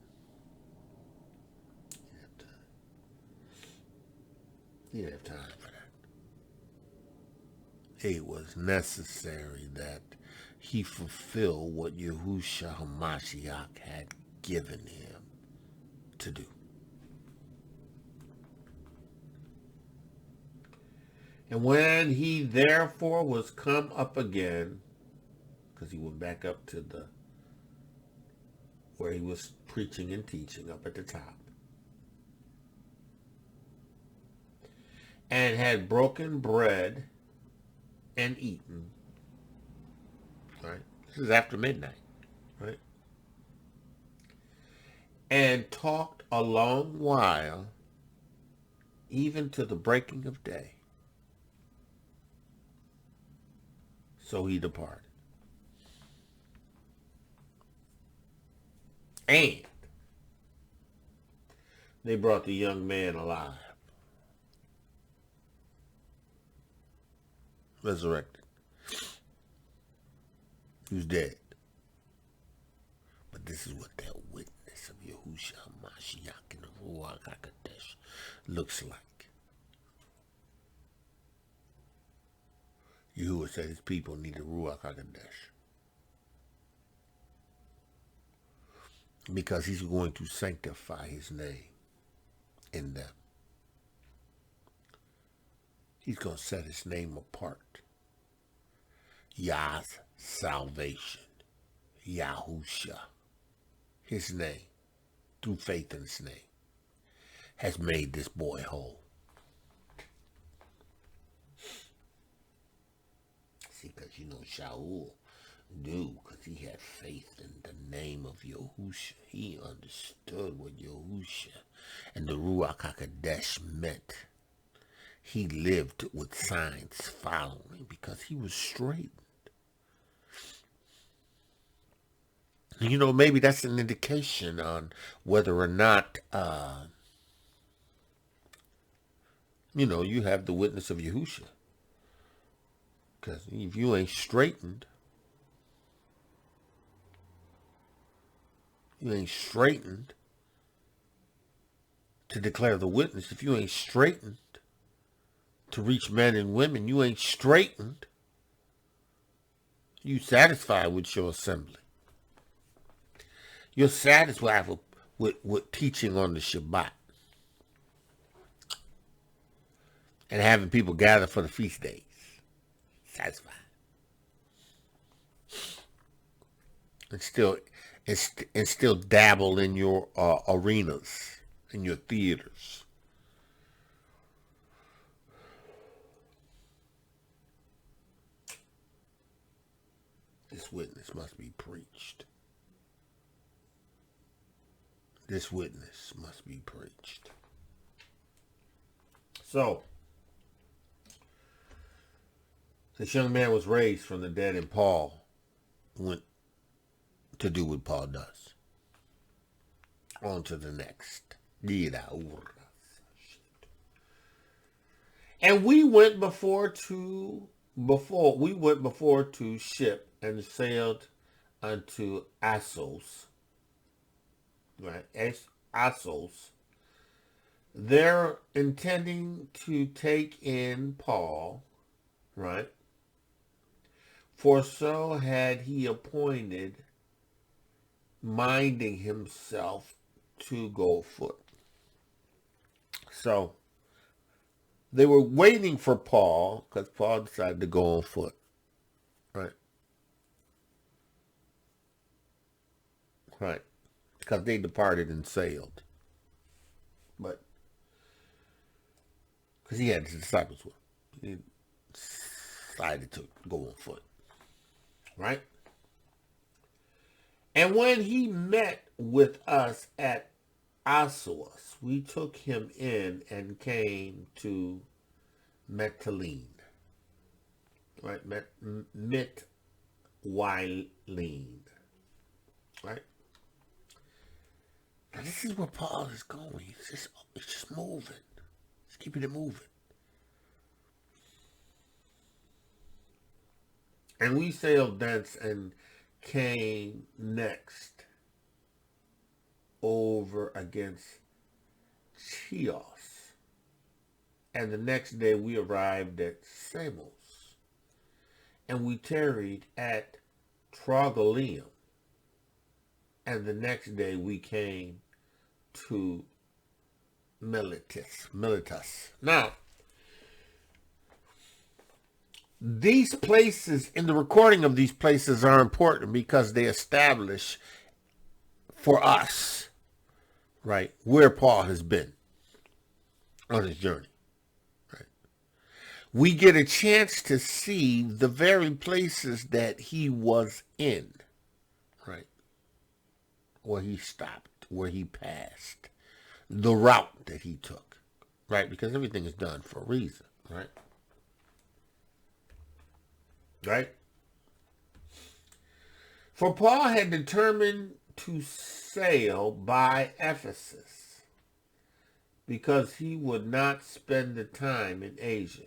He didn't have time for that. It was necessary that he fulfill what Yahusha Ha'Mashiach had given him to do. And when he therefore was come up again, because he went back up to where he was preaching and teaching up at the top, and had broken bread and eaten, right? This is after midnight, right? And talked a long while, even to the breaking of day. So he departed. And they brought the young man alive, resurrected. He was dead. But this is what that witness of Yahusha Ha'Mashiach and the Ruach Ha'Qodesh looks like. Yahuwah said his people need the Ruach Ha'Qodesh, because he's going to sanctify his name in them. He's going to set his name apart. Yah's salvation. Yahusha. His name, through faith in his name, has made this boy whole. See, because Shaul knew, because he had faith in the name of Yahusha. He understood what Yahusha and the Ruach HaQodesh meant. He lived with signs following because he was straightened. Maybe that's an indication on whether or not, you have the witness of Yahusha. Because if you ain't straightened, to declare the witness. If you ain't straightened to reach men and women, you ain't straightened. You satisfied with your assembly. You're satisfied with teaching on the Shabbat and having people gather for the feast days. Satisfied. And still dabble in your arenas, in your theaters. This witness must be preached. This witness must be preached. So, this young man was raised from the dead, and Paul went to do what Paul does. On to the next. And we went before to ship and sailed unto Assos. Right, Assos. They're intending to take in Paul, right? For so had he appointed, minding himself to go afoot. So they were waiting for Paul because Paul decided to go on foot. Right. Right. Because they departed and sailed. But, because he had his disciples with him. He decided to go on foot. Right? And when he met with us at Assos, we took him in and came to Mitylene. Right? Mitylene. Right? Now this is where Paul is going. It's just moving. He's keeping it moving. And we sailed thence and came next over against Chios. And the next day we arrived at Samos. And we tarried at Tasloniqiym. And the next day we came to Miletus. Now, these places, in the recording of these places, are important because they establish for us, right, where Paul has been on his journey. Right? We get a chance to see the very places that he was in, right, where he stopped, where he passed, the route that he took, right, because everything is done for a reason, right? Right? For Paul had determined to sail by Ephesus because he would not spend the time in Asia.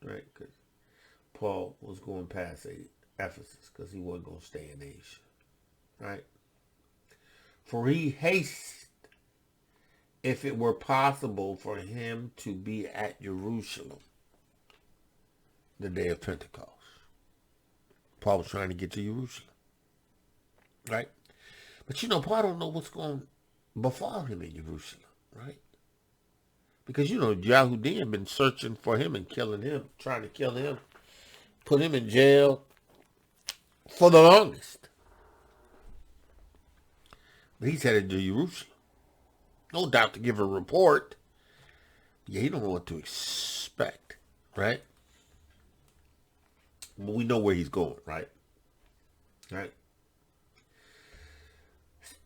Right? Because Paul was going past Ephesus because he wasn't going to stay in Asia. Right? For he hasted, if it were possible for him to be at Jerusalem the day of Pentecost. Paul was trying to get to Jerusalem. Right? But Paul don't know what's going to befall him in Jerusalem. Right? Because, Yahudiym been searching for him and killing him, trying to kill him, put him in jail for the longest. But he's headed to Jerusalem. No doubt to give a report. Yeah, he don't know what to expect. Right? But we know where he's going, right? Right?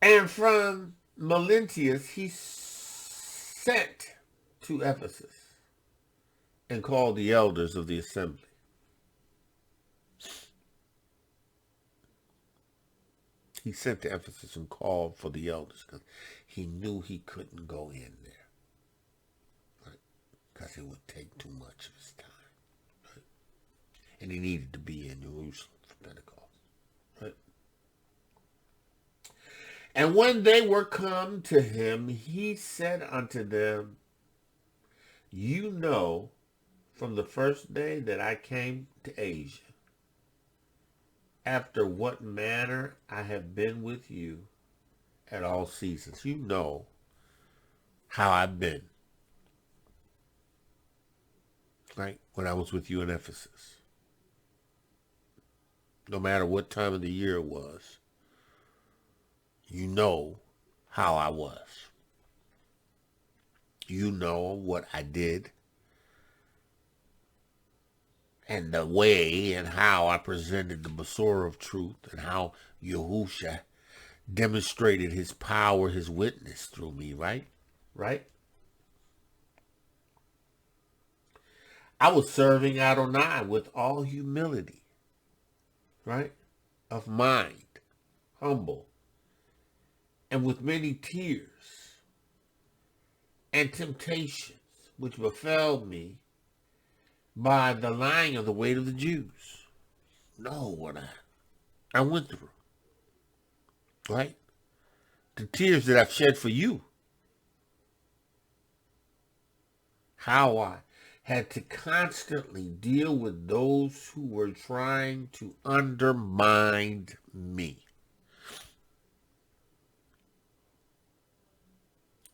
And from Miletus, he sent to Ephesus and called the elders of the assembly. He sent to Ephesus and called for the elders because he knew he couldn't go in there. Right? Because it would take too much of his time. And he needed to be in Jerusalem for Pentecost. Right? And when they were come to him, he said unto them, you know from the first day that I came to Asia, after what manner I have been with you at all seasons. You know how I've been. Right? When I was with you in Ephesus. No matter what time of the year it was, you know how I was. You know what I did and the way and how I presented the Besorah of truth and how Yahusha demonstrated his power, his witness through me, right? Right? I was serving Adonai with all humility. Right? Of mind, humble, and with many tears and temptations which befell me by the lying of the weight of the Jews. Know what I went through. Right? The tears that I've shed for you. How I had to constantly deal with those who were trying to undermine me.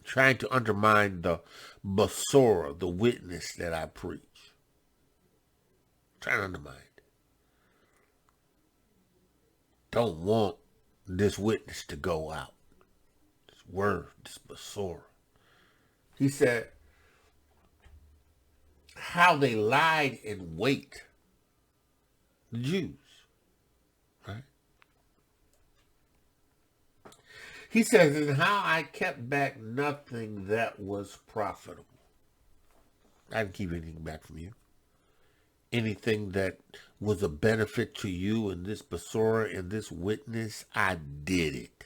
trying to undermine the basora, the witness that I preach. Trying to undermine it. Don't want this witness to go out. This word, this basora. He said, how they lied in wait, the Jews, right? He says, and how I kept back nothing that was profitable. I didn't keep anything back from you. Anything that was a benefit to you in this basora, in this witness, I did it.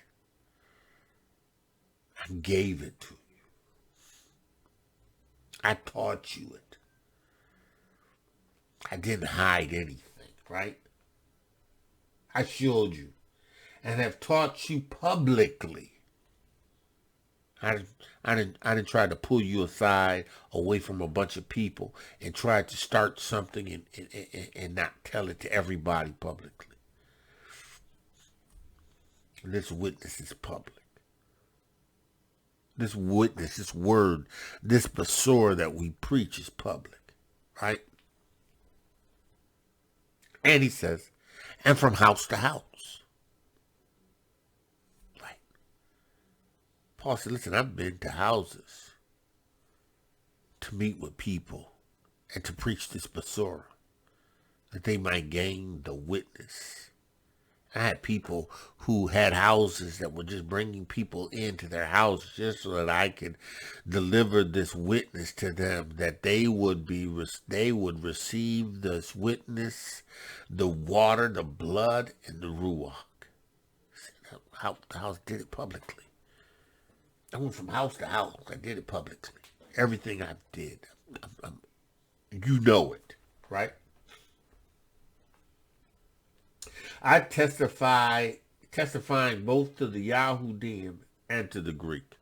I gave it to you. I taught you it. I didn't hide anything, right? I showed you and have taught you publicly. I didn't try to pull you aside away from a bunch of people and try to start something and not tell it to everybody publicly. This witness is public. This witness, this word, this basora that we preach is public, right? And he says, and from house to house. Right. Paul said, listen, I've been to houses to meet with people and to preach this basora, that they might gain the witness. I had people who had houses that were just bringing people into their houses just so that I could deliver this witness to them, that they would receive this witness, the water, the blood, and the Ruach. The house did it publicly. I went from house to house. I did it publicly. Everything I did, you know it, right? I testifying both to the Yahudiym and to the Greek.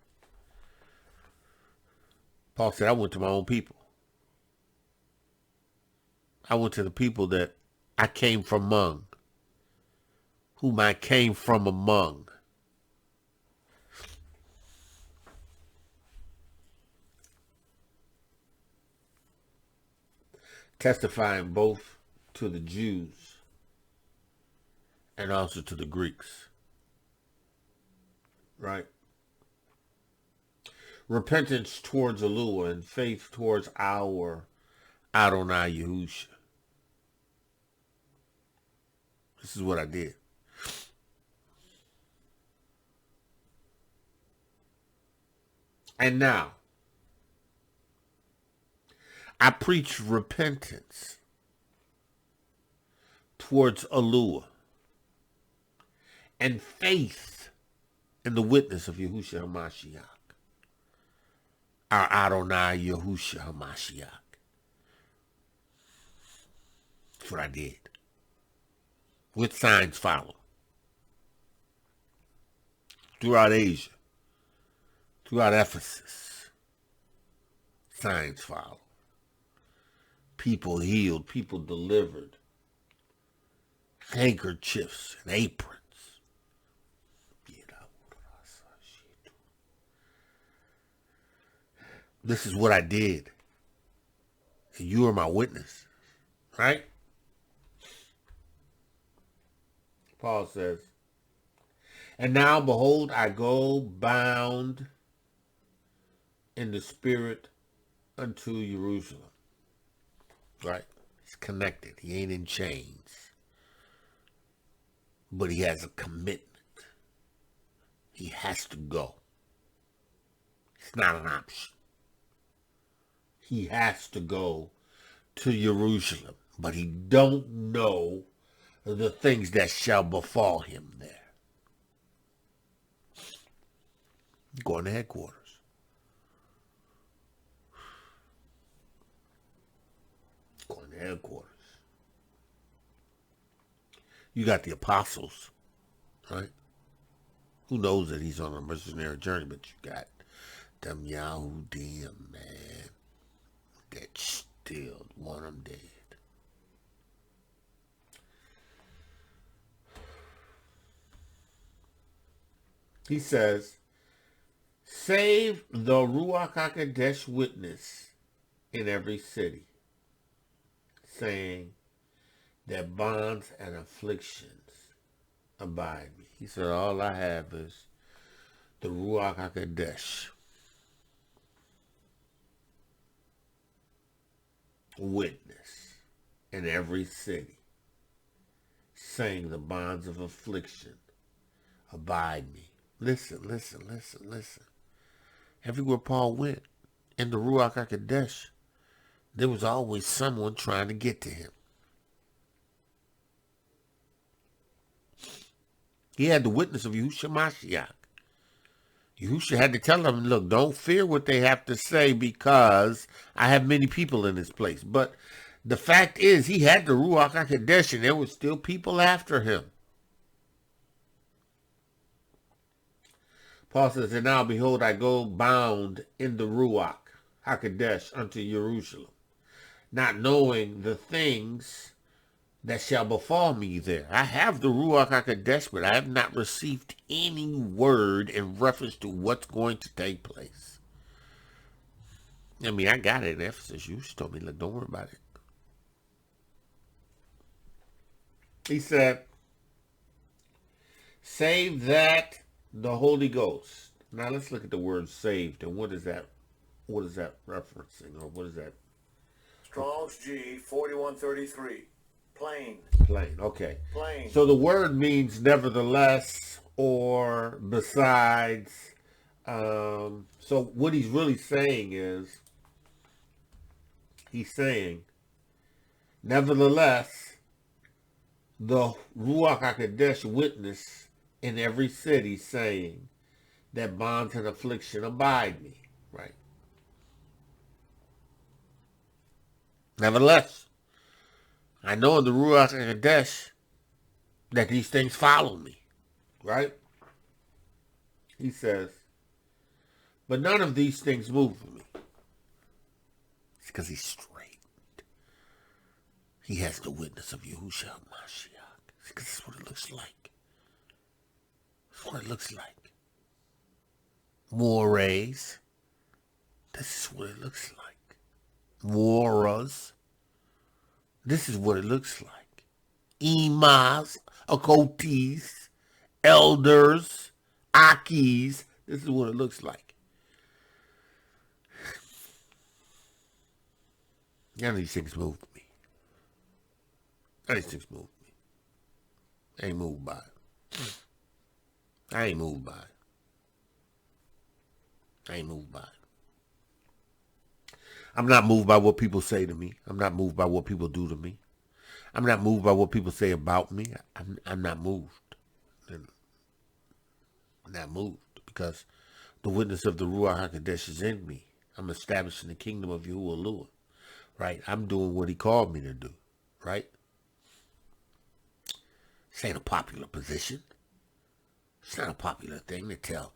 Paul said, I went to my own people. I went to the people that I came from among, whom I came from among. Testifying both to the Jews and also to the Greeks. Right? Repentance towards Elohiym and faith towards our Adonai Yahusha. This is what I did. And now, I preach repentance towards Elohiym and faith in the witness of Yahusha Ha'Mashiach, our Adonai Yahusha Ha'Mashiach. That's what I did. With signs follow. Throughout Asia, throughout Ephesus, signs follow. People healed, people delivered, handkerchiefs and aprons. This is what I did. And you are my witness. Right? Paul says, and now behold, I go bound in the spirit unto Jerusalem. Right? He's connected. He ain't in chains. But he has a commitment. He has to go. It's not an option. He has to go to Jerusalem, but he don't know the things that shall befall him there. Going to headquarters. Going to headquarters. You got the apostles, right? Who knows that he's on a missionary journey, but you got them Yahudiym, man, that still want him dead. He says, Save the Ruach Ha'Qodesh witness in every city, saying that bonds and afflictions abide me. He said, all I have is the Ruach Ha'Qodesh witness in every city, saying the bonds of affliction abide me. Listen, listen, listen, listen. Everywhere Paul went in the Ruach Ha'Qodesh, there was always someone trying to get to him. He had the witness of Yahusha Ha'Mashiach. Yahusha had to tell them, look, don't fear what they have to say because I have many people in this place. But the fact is, he had the Ruach Ha'Qodesh and there were still people after him. Paul says, and now behold, I go bound in the Ruach Ha'Qodesh unto Jerusalem, not knowing the things that shall befall me there. I have the Ruach HaQodesh, but I have not received any word in reference to what's going to take place. I mean, I got it in Ephesus. You just told me, look, don't worry about it. He said, save that the Holy Ghost. Now let's look at the word saved and what is that referencing, or what is that? Strong's G 4133. Plain. Plain, okay. Plain. So the word means nevertheless or besides. So what he's really saying is, he's saying, nevertheless, the Ruach HaQodesh witness in every city saying that bonds and affliction abide me. Right. Nevertheless, I know in the Ruach HaQodesh that these things follow me, right? He says, but none of these things move me. It's because he's straight. He has the witness of Yahusha Ha'Mashiach. It's because that's what it looks like. That's what it looks like. Mores. This is what it looks like. Moras. This is what it looks like. Imas, Akotis, elders, Akis. This is what it looks like. None of these things move me. None of these things move me. I ain't moved by it. I ain't moved by it. I ain't moved by it. I'm not moved by what people say to me. I'm not moved by what people do to me. I'm not moved by what people say about me. I'm not moved. I'm not moved because the witness of the Ruach HaQodesh is in me. I'm establishing the kingdom of Yahuwah, right? I'm doing what he called me to do, right? This ain't a popular position. It's not a popular thing to tell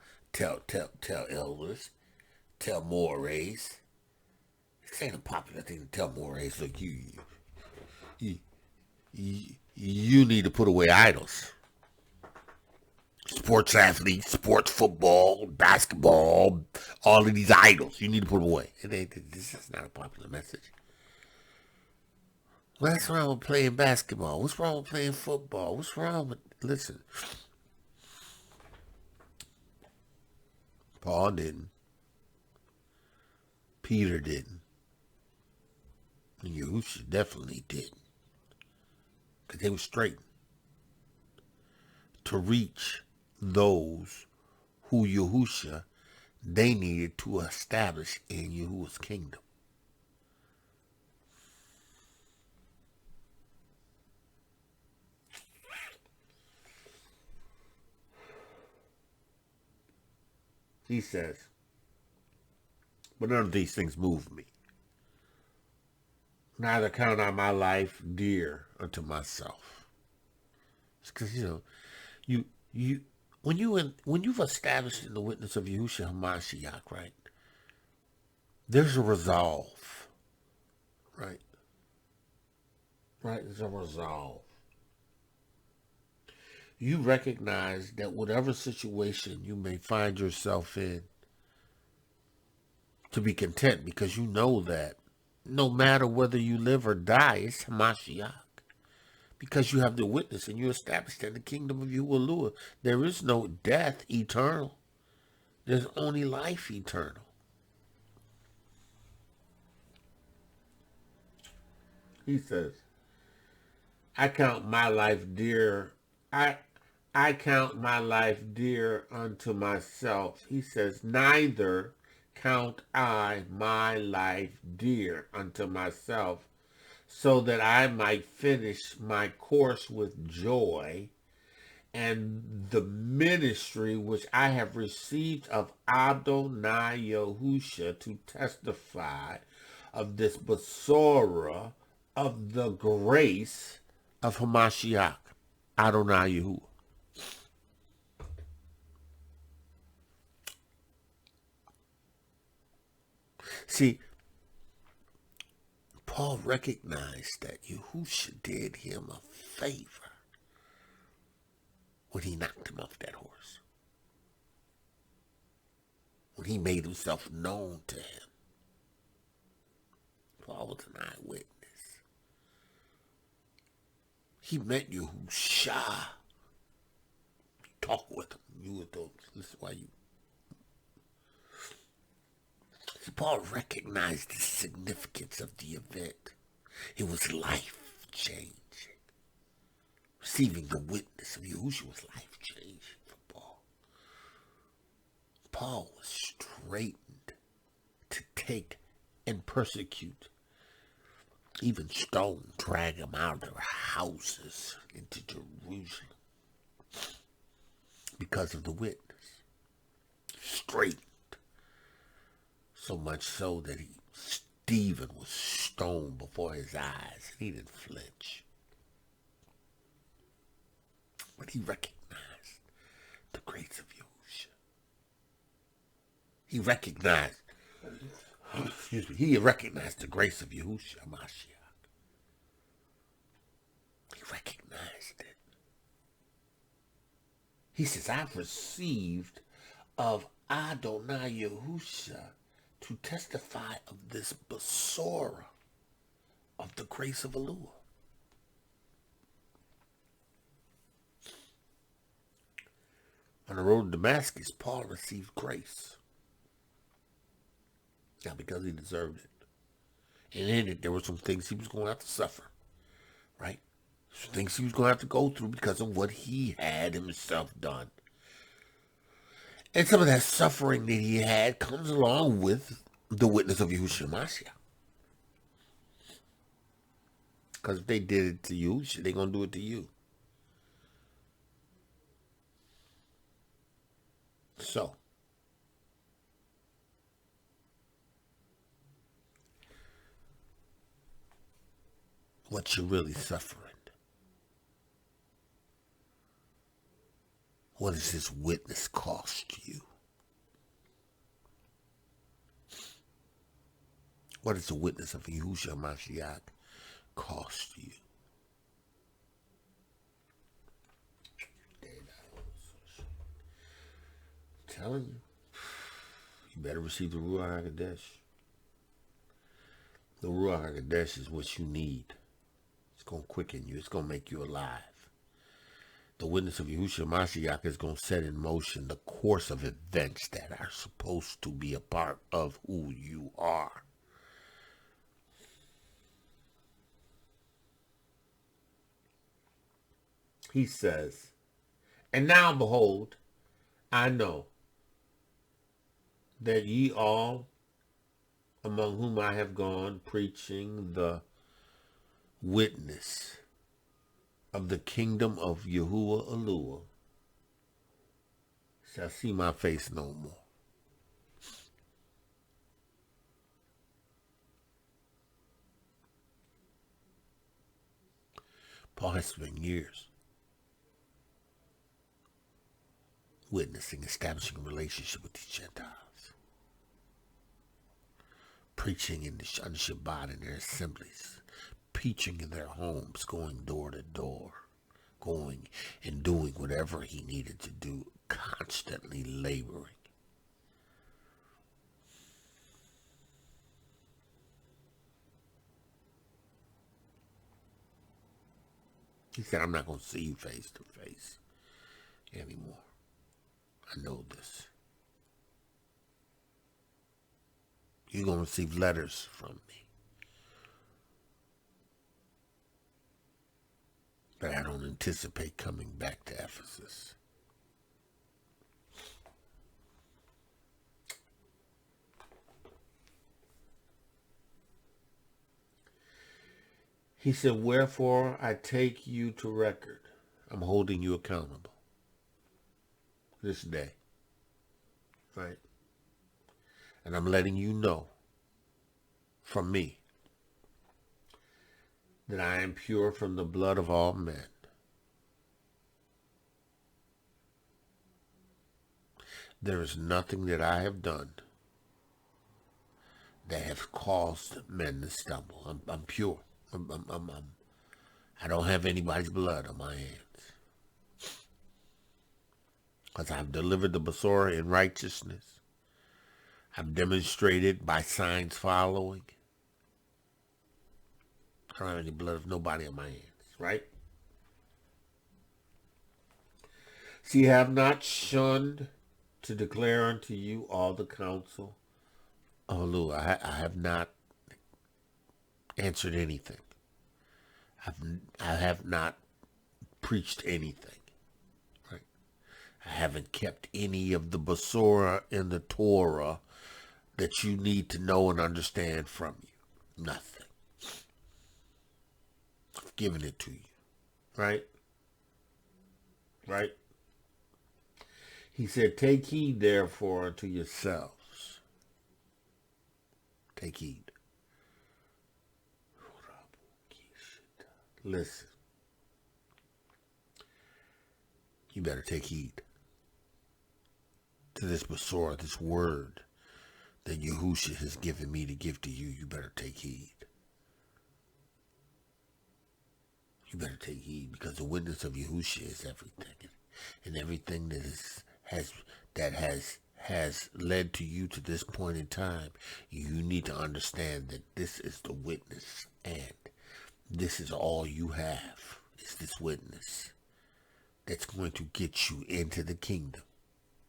elders, tell mores. This ain't a popular thing to tell mores. Look, you need to put away idols. Sports athletes, sports football, basketball, all of these idols, you need to put them away. This is not a popular message. What's wrong with playing basketball? What's wrong with playing football? What's wrong with... Listen. Paul didn't. Peter didn't. And Yahusha definitely didn't. Because they were straight. To reach those who Yahusha, they needed to establish in Yahuwah's kingdom. He says, but none of these things move me. Neither count I my life dear unto myself. It's because, when you've established in the witness of Yahusha Ha'Mashiach, right, there's a resolve, right? Right, there's a resolve. You recognize that whatever situation you may find yourself in, to be content, because you know that no matter whether you live or die, it's Hamashiach. Because you have the witness and you're established in the kingdom of Yahuwah. There is no death eternal. There's only life eternal. He says, I count my life dear. I count my life dear unto myself. He says, neither count I my life dear unto myself, so that I might finish my course with joy and the ministry which I have received of Adonai Yahusha to testify of this Besorah of the grace of Hamashiach, Adonai Yahuwah. See, Paul recognized that Yahusha did him a favor when he knocked him off that horse, when he made himself known to him. Paul was an eyewitness. He met Yahusha. You talk with him. You with those. Listen why you. See, Paul recognized the significance of the event. It was life-changing. Receiving the witness of Yahusha was life-changing for Paul. Paul was straitened to take and persecute, even stone, drag them out of their houses into Jerusalem because of the witness. Straitened. So much so that Stephen was stoned before his eyes, and he didn't flinch. But he recognized the grace of Yahusha. He recognized the grace of Yahusha Ha'Mashiach. He recognized it. He says, I've received of Adonai Yahusha to testify of this Besorah of the grace of Elohiym. On the road to Damascus, Paul received grace. Not because he deserved it. And in it, there were some things he was going to have to suffer. Right? Some things he was going to have to go through because of what he had himself done. And some of that suffering that he had comes along with the witness of Yahusha Ha'Mashiach. Because if they did it to you, they're going to do it to you. So, what you're really suffering. What does this witness cost you? What does the witness of Yahusha Ha'Mashiach cost you? I'm telling you, you better receive the Ruach Ha'Qodesh. The Ruach Ha'Qodesh is what you need. It's going to quicken you. It's going to make you alive. The witness of Yahusha Ha'Mashiach is going to set in motion the course of events that are supposed to be a part of who you are. He says, and now behold, I know that ye all among whom I have gone preaching the witness of the kingdom of Yahuwah Elohiym shall see my face no more. Paul has spent years witnessing, establishing a relationship with these Gentiles. Preaching on Shabbat in their assemblies. Preaching in their homes, going door to door. Going and doing whatever he needed to do. Constantly laboring. He said, I'm not going to see you face to face anymore. I know this. You're going to receive letters from me. But I don't anticipate coming back to Ephesus. He said, wherefore I take you to record. I'm holding you accountable this day. Right? And I'm letting you know from me that I am pure from the blood of all men. There is nothing that I have done that has caused men to stumble. I'm pure. I don't have anybody's blood on my hands. Because I've delivered the Besorah in righteousness. I've demonstrated by signs following. I don't have any blood of nobody on my hands, right? See, I have not shunned to declare unto you all the counsel of Elohiym. I have not answered anything. I have not preached anything. Right? I haven't kept any of the Besorah in the Torah that you need to know and understand from you. Nothing. I've given it to you. Right? Right? He said, take heed therefore unto yourselves. Take heed. Listen. You better take heed to this Besorah, this word that Yahusha has given me to give to you. You better take heed. You better take heed, because the witness of Yahusha is everything, and everything that has led to you to this point in time. You need to understand that this is the witness, and this is all you have, is this witness that's going to get you into the kingdom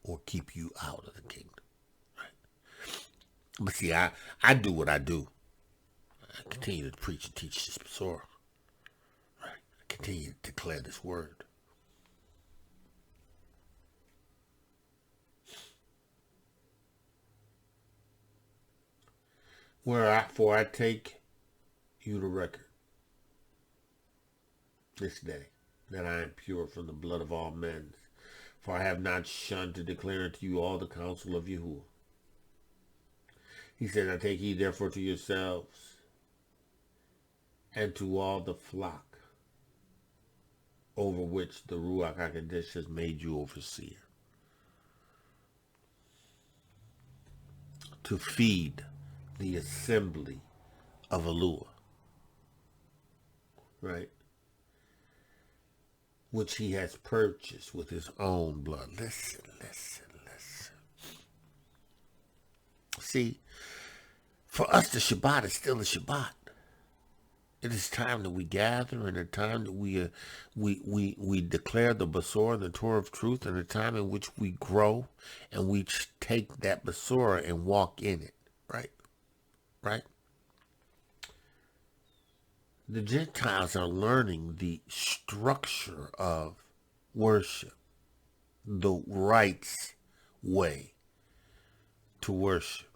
or keep you out of the kingdom. Right? But see, I do what I do. I continue to preach and teach this Besorah. Right? I continue to declare this word. Wherefore I take you to record this day, that I am pure from the blood of all men. For I have not shunned to declare unto you all the counsel of Yahuwah. He said, I take heed therefore to yourselves and to all the flock over which the Ruach Ha'Qodesh has made you overseer, to feed the assembly of Elohiym. Right? Which he has purchased with his own blood. Listen. See, for us the Shabbat is still a Shabbat. It is time that we gather, and a time that we declare the Besorah, the Torah of truth, and a time in which we grow and we take that Besorah and walk in it. Right? Right? The Gentiles are learning the structure of worship, the rights way to worship,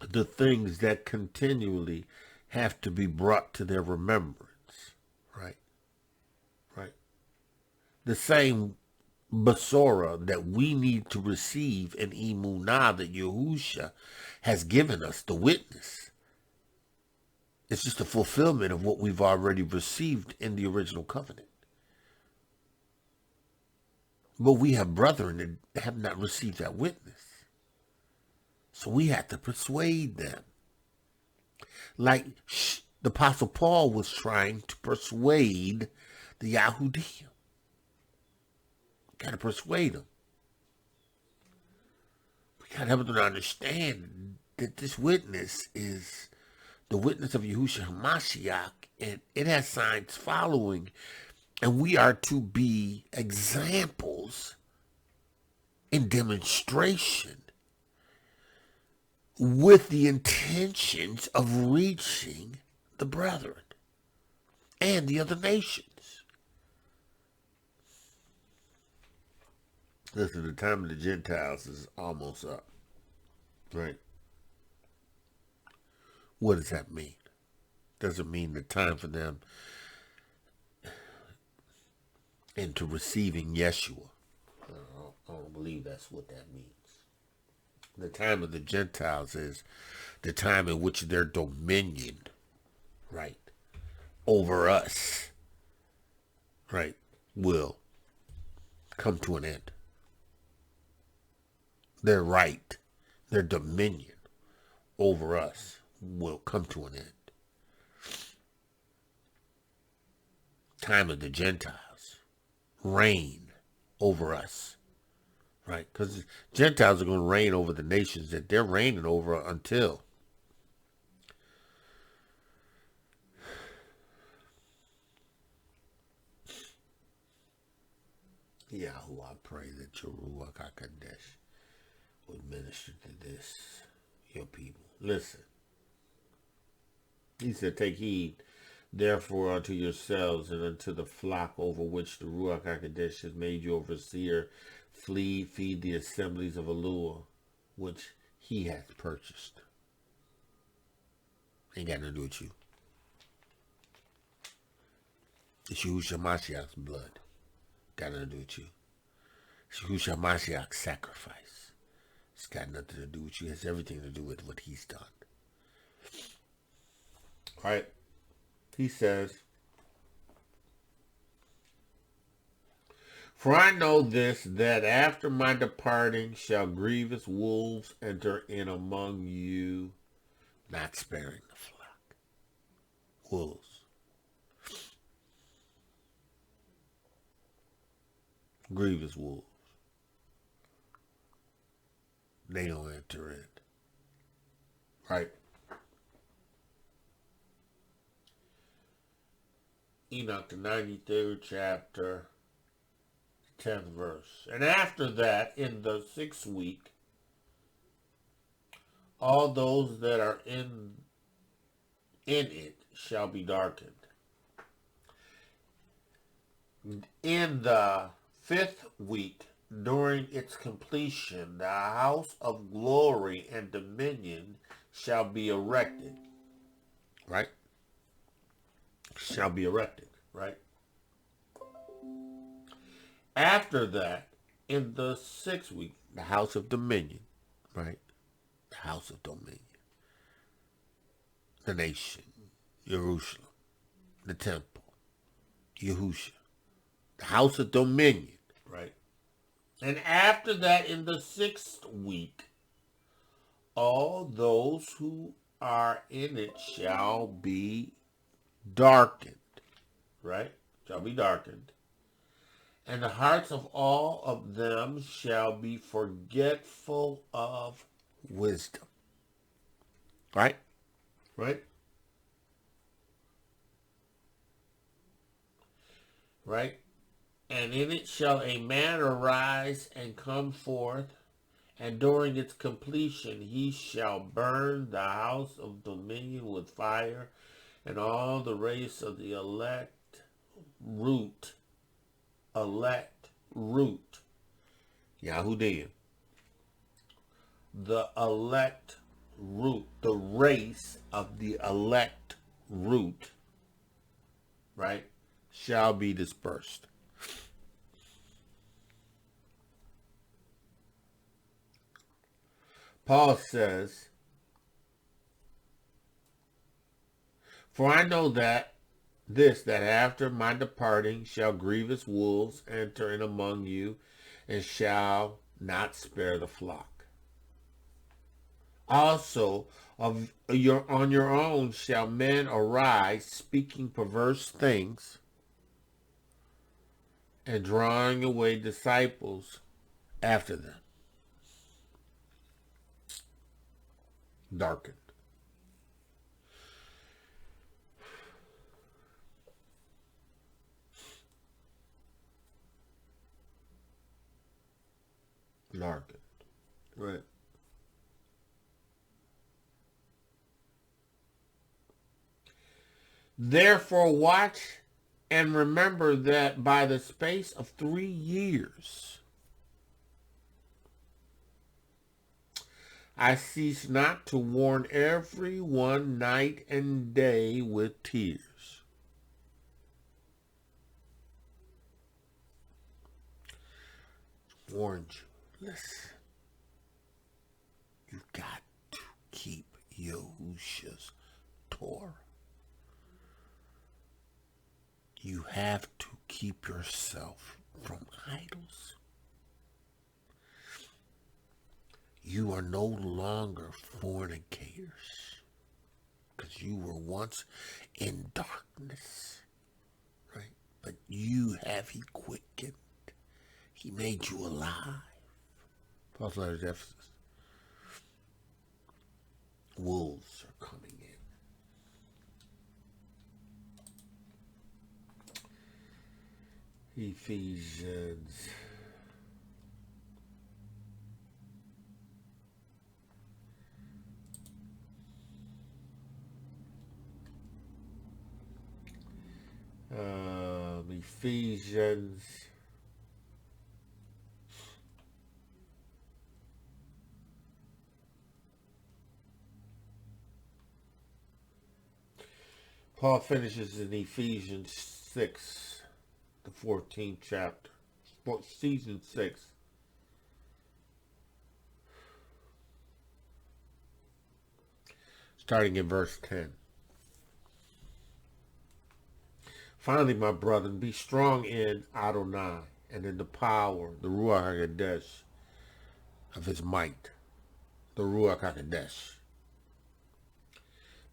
the things that continually have to be brought to their remembrance, right? Right? The same Besorah that we need to receive in Emunah that Yahusha has given us, the witness. It's just a fulfillment of what we've already received in the original covenant. But we have brethren that have not received that witness. So we have to persuade them. Like the Apostle Paul was trying to persuade the Yahudiym. Got to persuade them. We got to help them to understand that this witness is the witness of Yahusha Ha'Mashiach And it has signs following. And we are to be examples in demonstration with the intentions of reaching the brethren and the other nations. Listen, the time of the Gentiles is almost up, right? What does that mean? Doesn't mean the time for them into receiving Yeshua. I don't believe that's what that means. The time of the Gentiles is the time in which their dominion, right, over us, right, will come to an end. Their right, their dominion over us will come to an end. Time of the Gentiles, reign over us. Right, because Gentiles are going to reign over the nations that they're reigning over until Yahweh, I pray that your Ruach Ha'Qodesh would minister to this, your people. Listen, he said, take heed, therefore, unto yourselves and unto the flock over which the Ruach Ha'Qodesh has made you overseer. Feed the assemblies of Elohiym, which he hath purchased. Ain't got nothing to do with you. It's Yahusha Mashiach's blood. Got nothing to do with you. It's Yahusha Mashiach's sacrifice. It's got nothing to do with you. It has everything to do with what he's done. All right. He says, for I know this, that after my departing shall grievous wolves enter in among you, not sparing the flock. Wolves. Grievous wolves. They don't enter in. Right? Enoch, the 93rd chapter, 10th verse. And after that, in the 6th week, all those that are in it shall be darkened. In the 5th week, during its completion, the house of glory and dominion shall be erected. Right? Shall be erected. Right? After that, in the 6th week, the house of dominion, right? The house of dominion. The nation, Jerusalem, the temple, Yahusha. The house of dominion, right? And after that, in the 6th week, all those who are in it shall be darkened, right? Shall be darkened. And the hearts of all of them shall be forgetful of wisdom. Right? Right? Right? And in it shall a man arise and come forth, and during its completion he shall burn the house of dominion with fire, and all the race of the elect root, Yahudiym, the elect root, the race of the elect root, right, shall be dispersed. Paul says, for I know that after my departing shall grievous wolves enter in among you, and shall not spare the flock. Also, on your own shall men arise, speaking perverse things, and drawing away disciples after them. Darkened. Darkened. Right. Therefore watch and remember that by the space of 3 years I cease not to warn everyone night and day with tears. Warned you. Listen. You've got to keep Yahusha's Torah. You have to keep yourself from idols. You are no longer fornicators, because you were once in darkness, right? But you have he quickened. He made you alive. Paul's letter to Ephesus. Wolves are coming in. Ephesians. Ephesians. Paul finishes in Ephesians 6, the 14th chapter, season 6. Starting in verse 10. Finally, my brethren, be strong in Adonai and in the power, the Ruach Ha'Qodesh of his might, the Ruach Ha'Qodesh.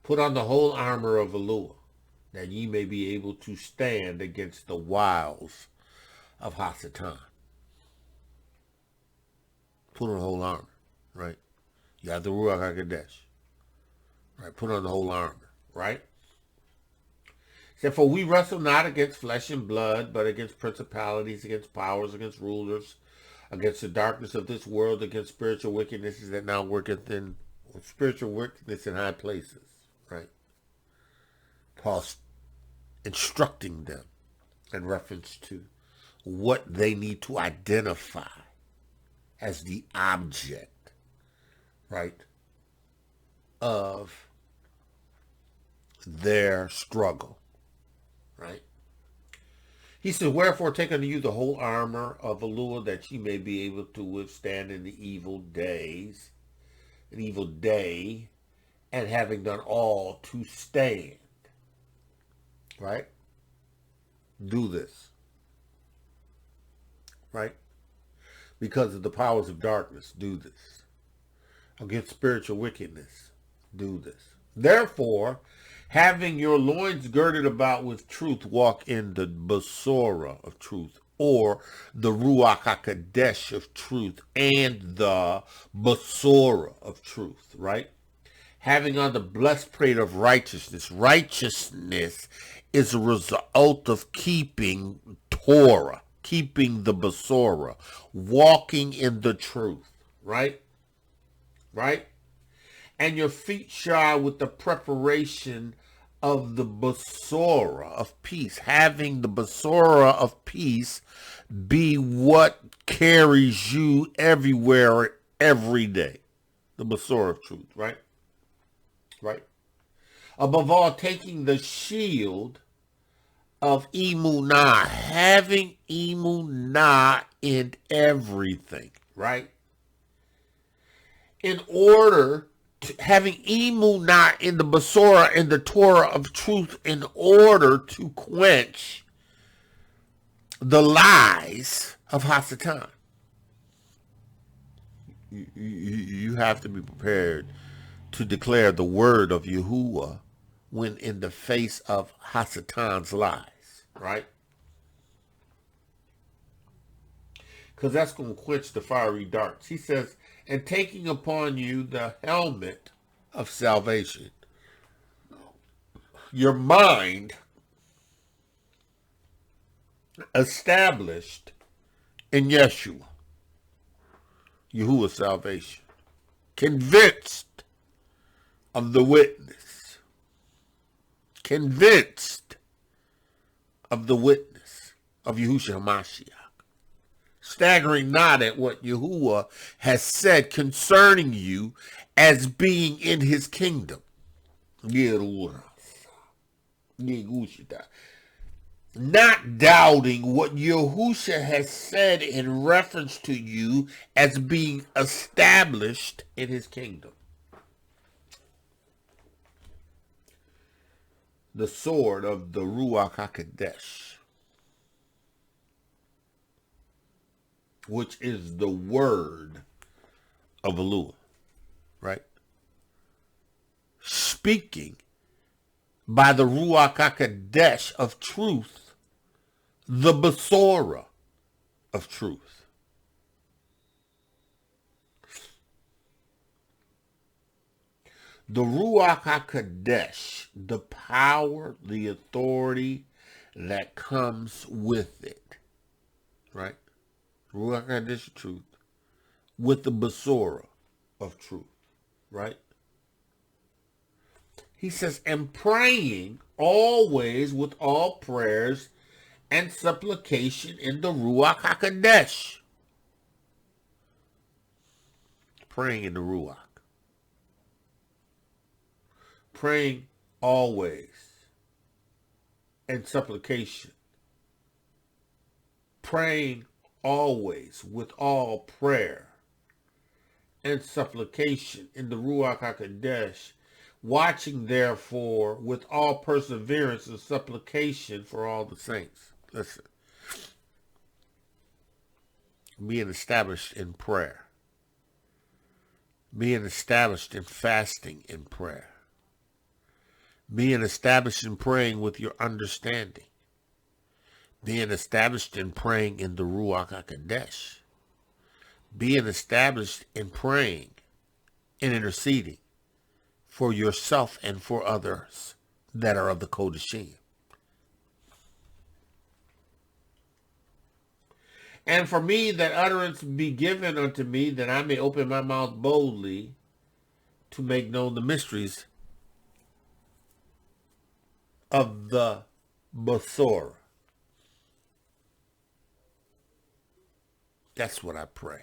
Put on the whole armor of Elohiym, that ye may be able to stand against the wiles of Hasatan. Put on the whole armor, right? You have the Ruach Ha'Qodesh, right? Put on the whole armor, right? It said, for we wrestle not against flesh and blood, but against principalities, against powers, against rulers, against the darkness of this world, against spiritual wickednesses that now worketh in spiritual wickedness in high places. Right? Paul's instructing them in reference to what they need to identify as the object, right, of their struggle, right? He says, wherefore take unto you the whole armor of Elohiym, that ye may be able to withstand in the evil days, an evil day, and having done all to stand, right? Do this, right? Because of the powers of darkness, do this. Against spiritual wickedness, do this. Therefore, having your loins girded about with truth, walk in the Besorah of truth, or the Ruach HaQodesh of truth, and the Besorah of truth, right? Having on the blessed plate of righteousness. Righteousness is a result of keeping Torah, keeping the Besorah, walking in the truth, right? Right? And your feet shod with the preparation of the Besorah of peace. Having the Besorah of peace be what carries you everywhere, every day. The Besorah of truth, right? Right? Above all, taking the shield of Emunah, having Emunah in everything, right? In order to, having Emunah in the Besorah, in the Torah of truth, in order to quench the lies of Hasatan. You have to be prepared to declare the word of Yahuwah when in the face of Hasatan's lies, right? Because that's going to quench the fiery darts. He says, and taking upon you the helmet of salvation, your mind established in Yeshua, Yahuwah's salvation. Convinced of the witness. Convinced of the witness of Yahusha Ha'Mashiach. Staggering not at what Yahuwah has said concerning you as being in his kingdom. Not doubting what Yahusha has said in reference to you as being established in his kingdom. The sword of the Ruach Ha'Qodesh, which is the word of Elohiym, right? Speaking by the Ruach Ha'Qodesh of truth, the Besorah of truth. The Ruach HaQodesh, the power, the authority that comes with it, right? Ruach HaQodesh of truth, with the Besorah of truth, right? He says, and praying always with all prayers and supplication in the Ruach HaQodesh. Praying in the Ruach. Praying always and supplication. Praying always with all prayer and supplication in the Ruach HaQodesh. Watching therefore with all perseverance and supplication for all the saints. Listen. Being established in prayer. Being established in fasting in prayer. Being established in praying with your understanding. Being established in praying in the Ruach HaQodesh. Being established in praying and interceding for yourself and for others that are of the Kodeshim. And for me, that utterance be given unto me, that I may open my mouth boldly to make known the mysteries of the Besorah. That's what I pray.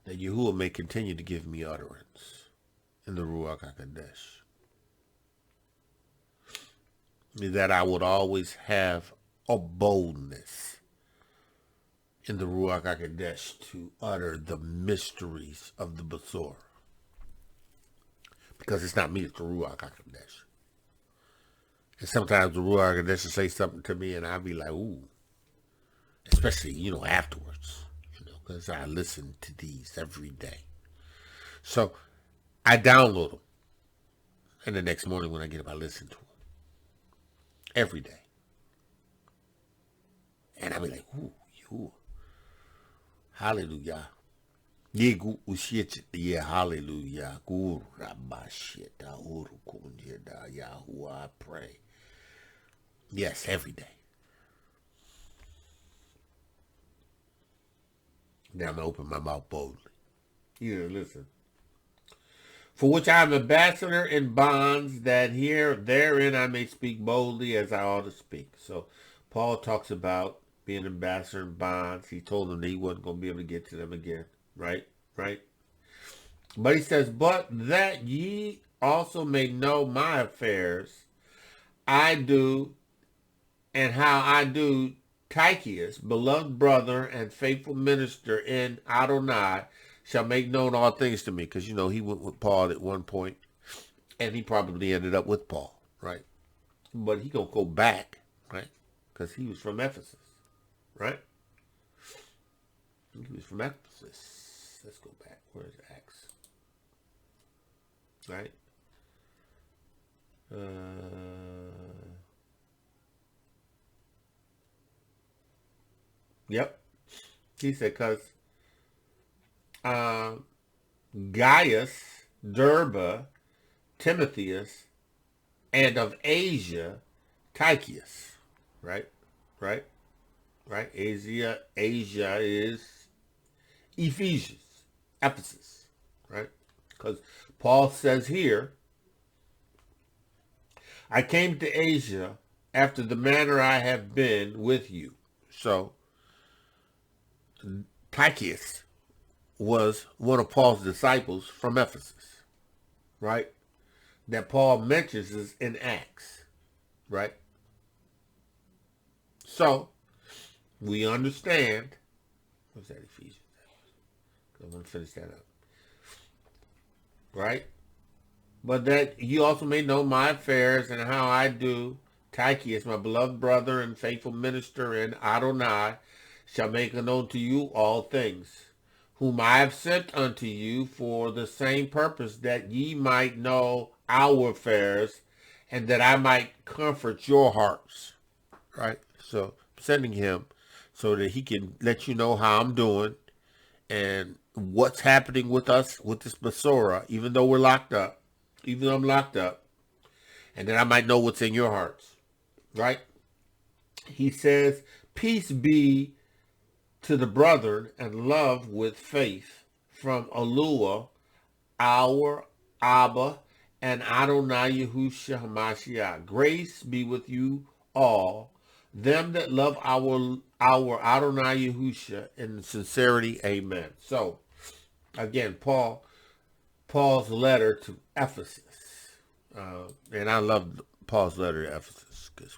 That Yahuwah may continue to give me utterance in the Ruach HaQodesh. That I would always have a boldness in the Ruach HaQodesh to utter the mysteries of the Besorah. Because it's not me, it's the Ruach HaQodesh. And sometimes the Ruach HaQodesh will say something to me and I'll be like, ooh. Especially, afterwards. Because I listen to these every day. So I download them. And the next morning when I get up, I listen to them. Every day. And I'll be like, ooh. Hallelujah. Yeah, hallelujah. Yahuwah, I pray. Yes, every day. Now I'm going to open my mouth boldly. Listen. For which I am ambassador in bonds, that therein I may speak boldly as I ought to speak. So Paul talks about being ambassador in bonds. He told them that he wasn't going to be able to get to them again. Right? But he says, but that ye also may know my affairs, I do, and how I do, Tychicus, beloved brother and faithful minister in Adonai, shall make known all things to me. Because, he went with Paul at one point, and he probably ended up with Paul, right? But he going to go back, right? Because he was from Ephesus, right? He was from Ephesus. Let's go back. Where's Acts? Right? Yep. He said, because Gaius, Derbe, Timotheus, and of Asia, Tychicus. Right? Right? Right? Asia is Ephesians, Ephesus. Right? Because Paul says here, I came to Asia after the manner I have been with you. So, Tychicus was one of Paul's disciples from Ephesus, right? That Paul mentions is in Acts, right? So, we understand, what's that, Ephesians? I want to finish that up, right? But that you also may know my affairs and how I do. Tychicus, my beloved brother and faithful minister in Adonai, shall make known to you all things, whom I have sent unto you for the same purpose, that ye might know our affairs, and that I might comfort your hearts. Right? So, sending him so that he can let you know how I'm doing and what's happening with us, with this Basora, even though we're locked up, even though I'm locked up, and that I might know what's in your hearts. Right? He says, peace be to the brethren and love with faith from Elua, our Abba, and Adonai Yahusha Ha'Mashiach. Grace be with you all, them that love our Adonai Yahusha in sincerity. Amen. So, again, Paul's letter to Ephesus. And I love Paul's letter to Ephesus because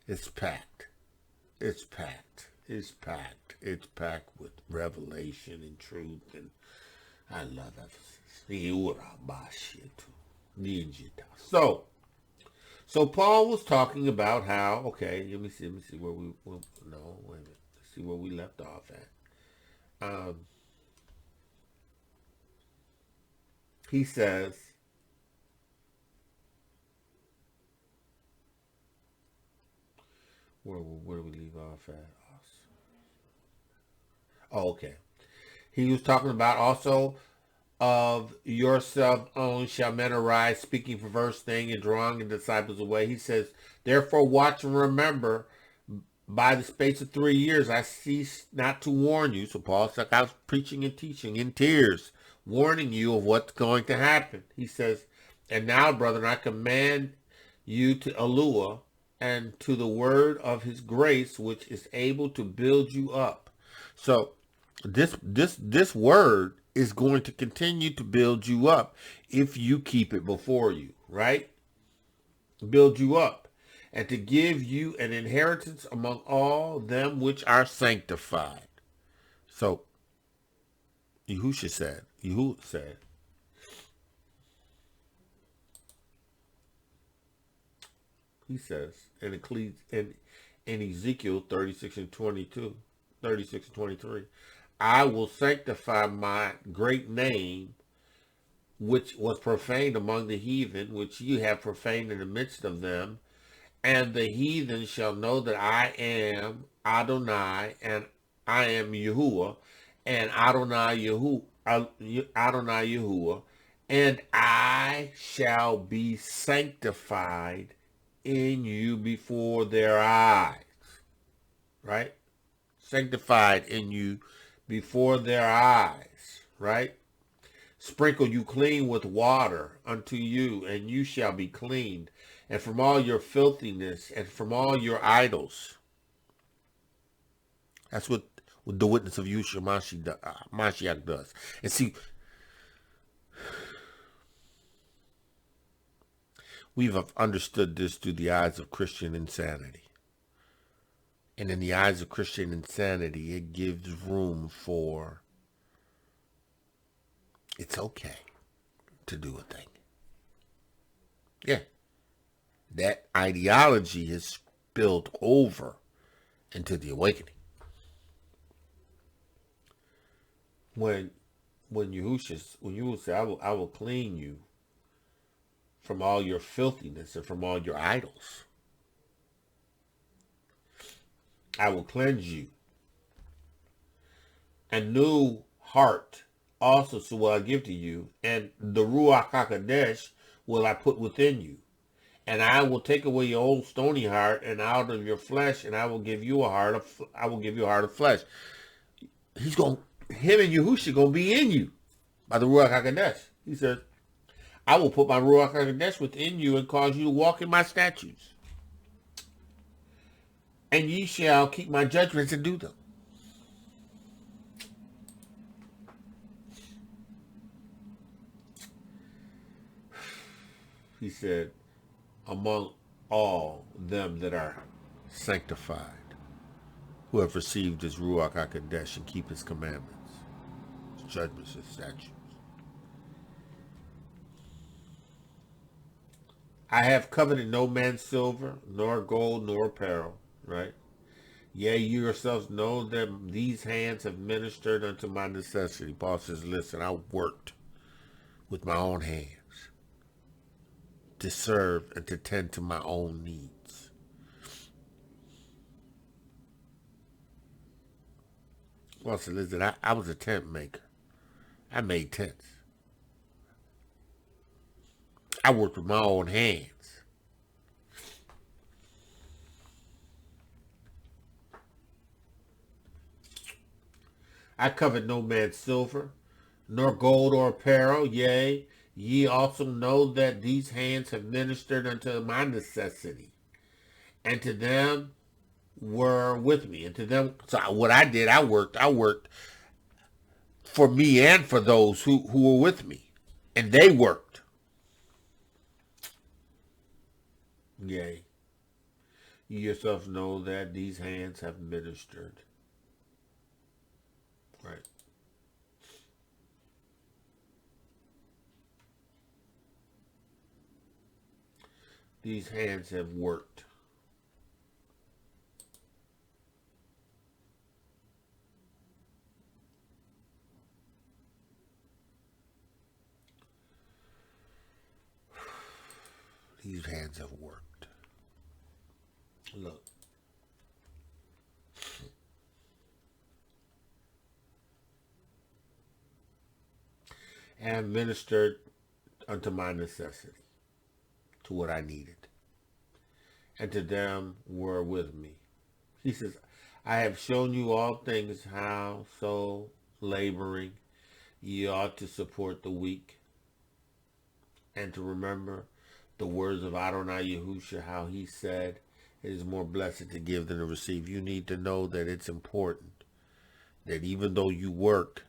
it's packed. It's packed. It's packed. It's packed with revelation and truth, and I love Ephesus. So Paul was talking about how, okay, let me see where wait a minute. Let's see where we left off at. He says, where do we leave off at? Oh, okay. He was talking about also of yourself own shall men arise, speaking perverse thing and drawing the disciples away. He says, therefore watch and remember, by the space of 3 years I cease not to warn you. So Paul's like, I was preaching and teaching in tears, warning you of what's going to happen. He says, and now, brethren, I command you to Elua and to the word of his grace, which is able to build you up. So this word is going to continue to build you up if you keep it before you, right? Build you up, and to give you an inheritance among all them which are sanctified. So Yahushua said, he says in Ezekiel 36 and 22, 36 and 23, I will sanctify my great name, which was profaned among the heathen, which you have profaned in the midst of them. And the heathen shall know that I am Adonai, and I am Yahuwah, and Adonai Yahuwah, and I shall be sanctified in you before their eyes. Right? Sanctified in you before their eyes. Right? Sprinkle you clean with water unto you, and you shall be cleaned, and from all your filthiness, and from all your idols. That's what the witness of Yahusha Mashiach does. And see, we've understood this through the eyes of Christian insanity. And in the eyes of Christian insanity, it gives room for it's okay to do a thing. Yeah. That ideology is spilled over into the awakening. When Yahushua say, I will clean you from all your filthiness and from all your idols. I will cleanse you. A new heart also so will I give to you, and the Ruach Ha'Qodesh, will I put within you. And I will take away your old stony heart, and out of your flesh, and I will give you a heart of flesh. Him and Yahusha gonna be in you by the Ruach Ha'Qodesh. He says, I will put my Ruach Ha'Qodesh within you and cause you to walk in my statutes. And ye shall keep my judgments and do them. He said, among all them that are sanctified, who have received his Ruach HaQodesh and keep his commandments, his judgments, his statutes. I have coveted no man's silver, nor gold, nor apparel, right? Yea, you yourselves know that these hands have ministered unto my necessity. Paul says, listen, I worked with my own hands to serve and to tend to my own needs. Paul said, listen, I was a tent maker. I made tents. I worked with my own hands. I covet no man's silver, nor gold or apparel. Yea, ye also know that these hands have ministered unto my necessity, and to them were with me. And to them, so what I did, I worked for me and for those who were with me, and they worked. Yea, you yourselves know that these hands have ministered. Right. These hands have worked. These hands have worked. Look. And ministered unto my necessity, to what I needed. And to them were with me. He says, I have shown you all things, how so laboring ye ought to support the weak, and to remember the words of Adonai Yahusha, how he said, it is more blessed to give than to receive. You need to know that it's important that even though you work,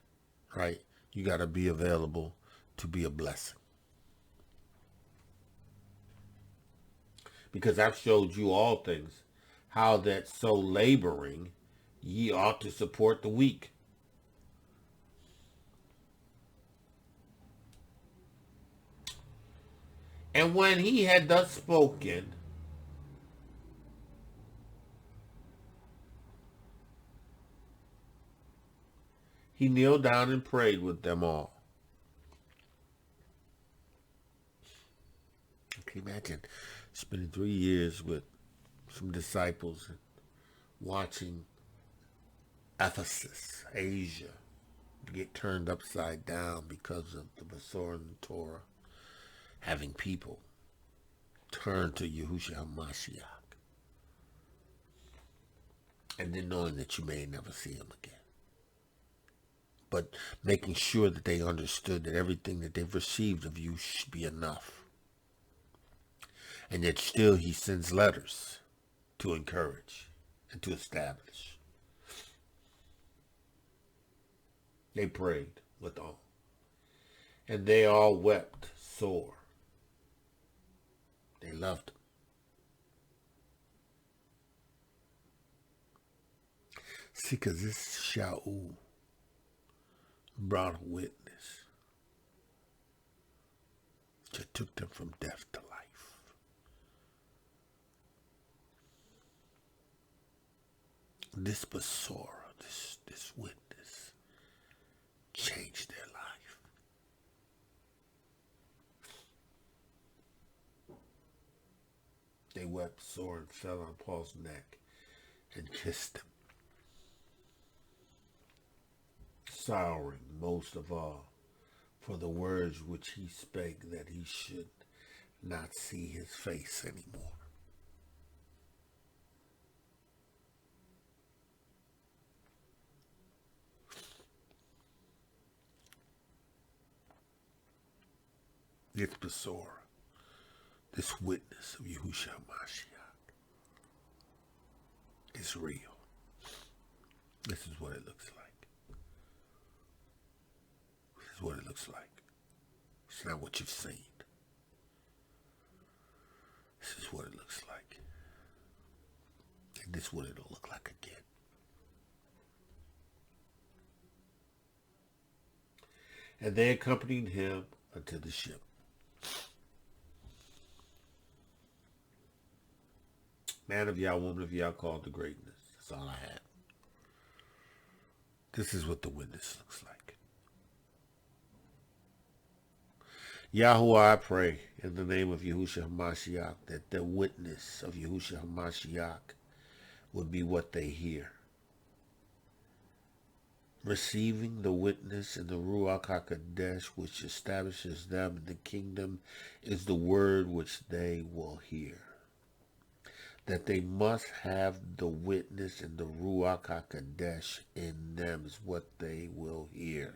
right, you got to be available to be a blessing. Because I've showed you all things, how that so laboring ye ought to support the weak. And when he had thus spoken, he kneeled down and prayed with them all. Can you imagine spending 3 years with some disciples and watching Ephesus, Asia, get turned upside down because of the Masorah and the Torah, having people turn to Yahusha Ha'Mashiach, and then knowing that you may never see him again. But making sure that they understood that everything that they've received of you should be enough. And yet still he sends letters to encourage and to establish. They prayed with all. And they all wept sore. They loved him. See, because this Shaul brought a witness that took them from death to life. This Masorah, this witness, changed their life. They wept sore and fell on Paul's neck and kissed him, sorrowing most of all for the words which he spake, that he should not see his face anymore. This Besora, this witness of Yahusha Ha'Mashiach is real. This is what it looks like. This is what it looks like. It's not what you've seen. This is what it looks like. And this is what it'll look like again. And they accompanied him unto the ship. Man of Yah, woman of Yah, called to greatness. That's all I have. This is what the witness looks like. Yahuwah, I pray in the name of Yahusha Ha'Mashiach that the witness of Yahusha Ha'Mashiach would be what they hear. Receiving the witness in the Ruach Ha'Qodesh, which establishes them in the kingdom, is the word which they will hear. That they must have the witness in the Ruach Ha'Qodesh in them is what they will hear.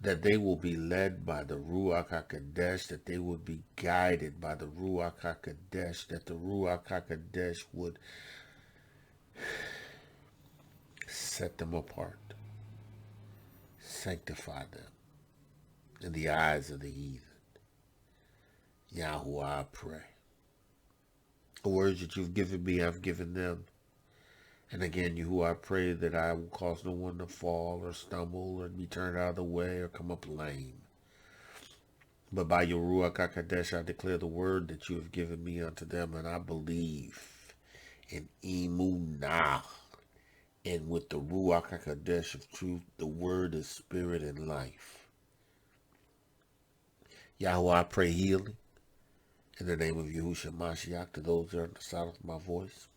That they will be led by the Ruach Ha'Qodesh, that they will be guided by the Ruach Ha'Qodesh, that the Ruach Ha'Qodesh would set them apart, sanctify them in the eyes of the heathen. Yahuwah, I pray. The words that you've given me, I've given them. And again, Yahuwah, I pray that I will cause no one to fall or stumble or be turned out of the way or come up lame. But by your Ruach HaQodesh, I declare the word that you have given me unto them, and I believe in Emunah. And with the Ruach HaQodesh of truth, the word is spirit and life. Yahuwah, I pray healing in the name of Yahusha Ha'Mashiach to those that are in the sound of my voice.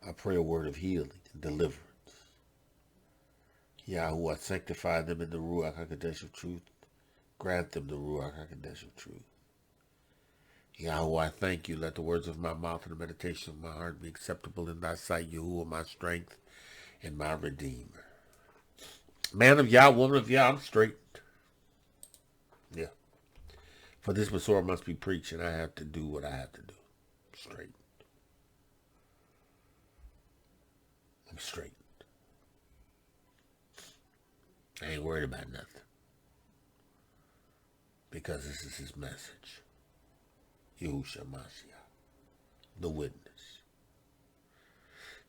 I pray a word of healing and deliverance. Yahuwah, sanctify them in the Ruach HaQodesh of truth. Grant them the Ruach HaQodesh of truth. Yahuwah, I thank you. Let the words of my mouth and the meditation of my heart be acceptable in thy sight, Yahuwah, my strength and my redeemer. Man of Yah, woman of Yah, I'm straight. Yeah. For this Messiah must be preached, and I have to do what I have to do. Straight. I'm straight. I ain't worried about nothing. Because this is his message. Yahusha Ha'Mashiach, the witness.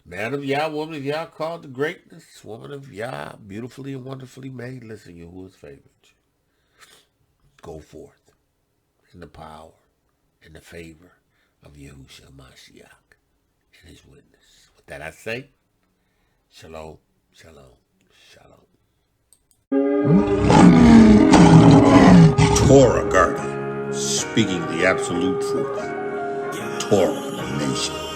Man of Yah, woman of Yah, called to greatness. Woman of Yah, beautifully and wonderfully made. Listen, Yahuwah's favored you. Go forth in the power and the favor of Yahusha Ha'Mashiach and his witness. With that I say, shalom, shalom, shalom. Torah guardian, speaking the absolute truth. Torah nation.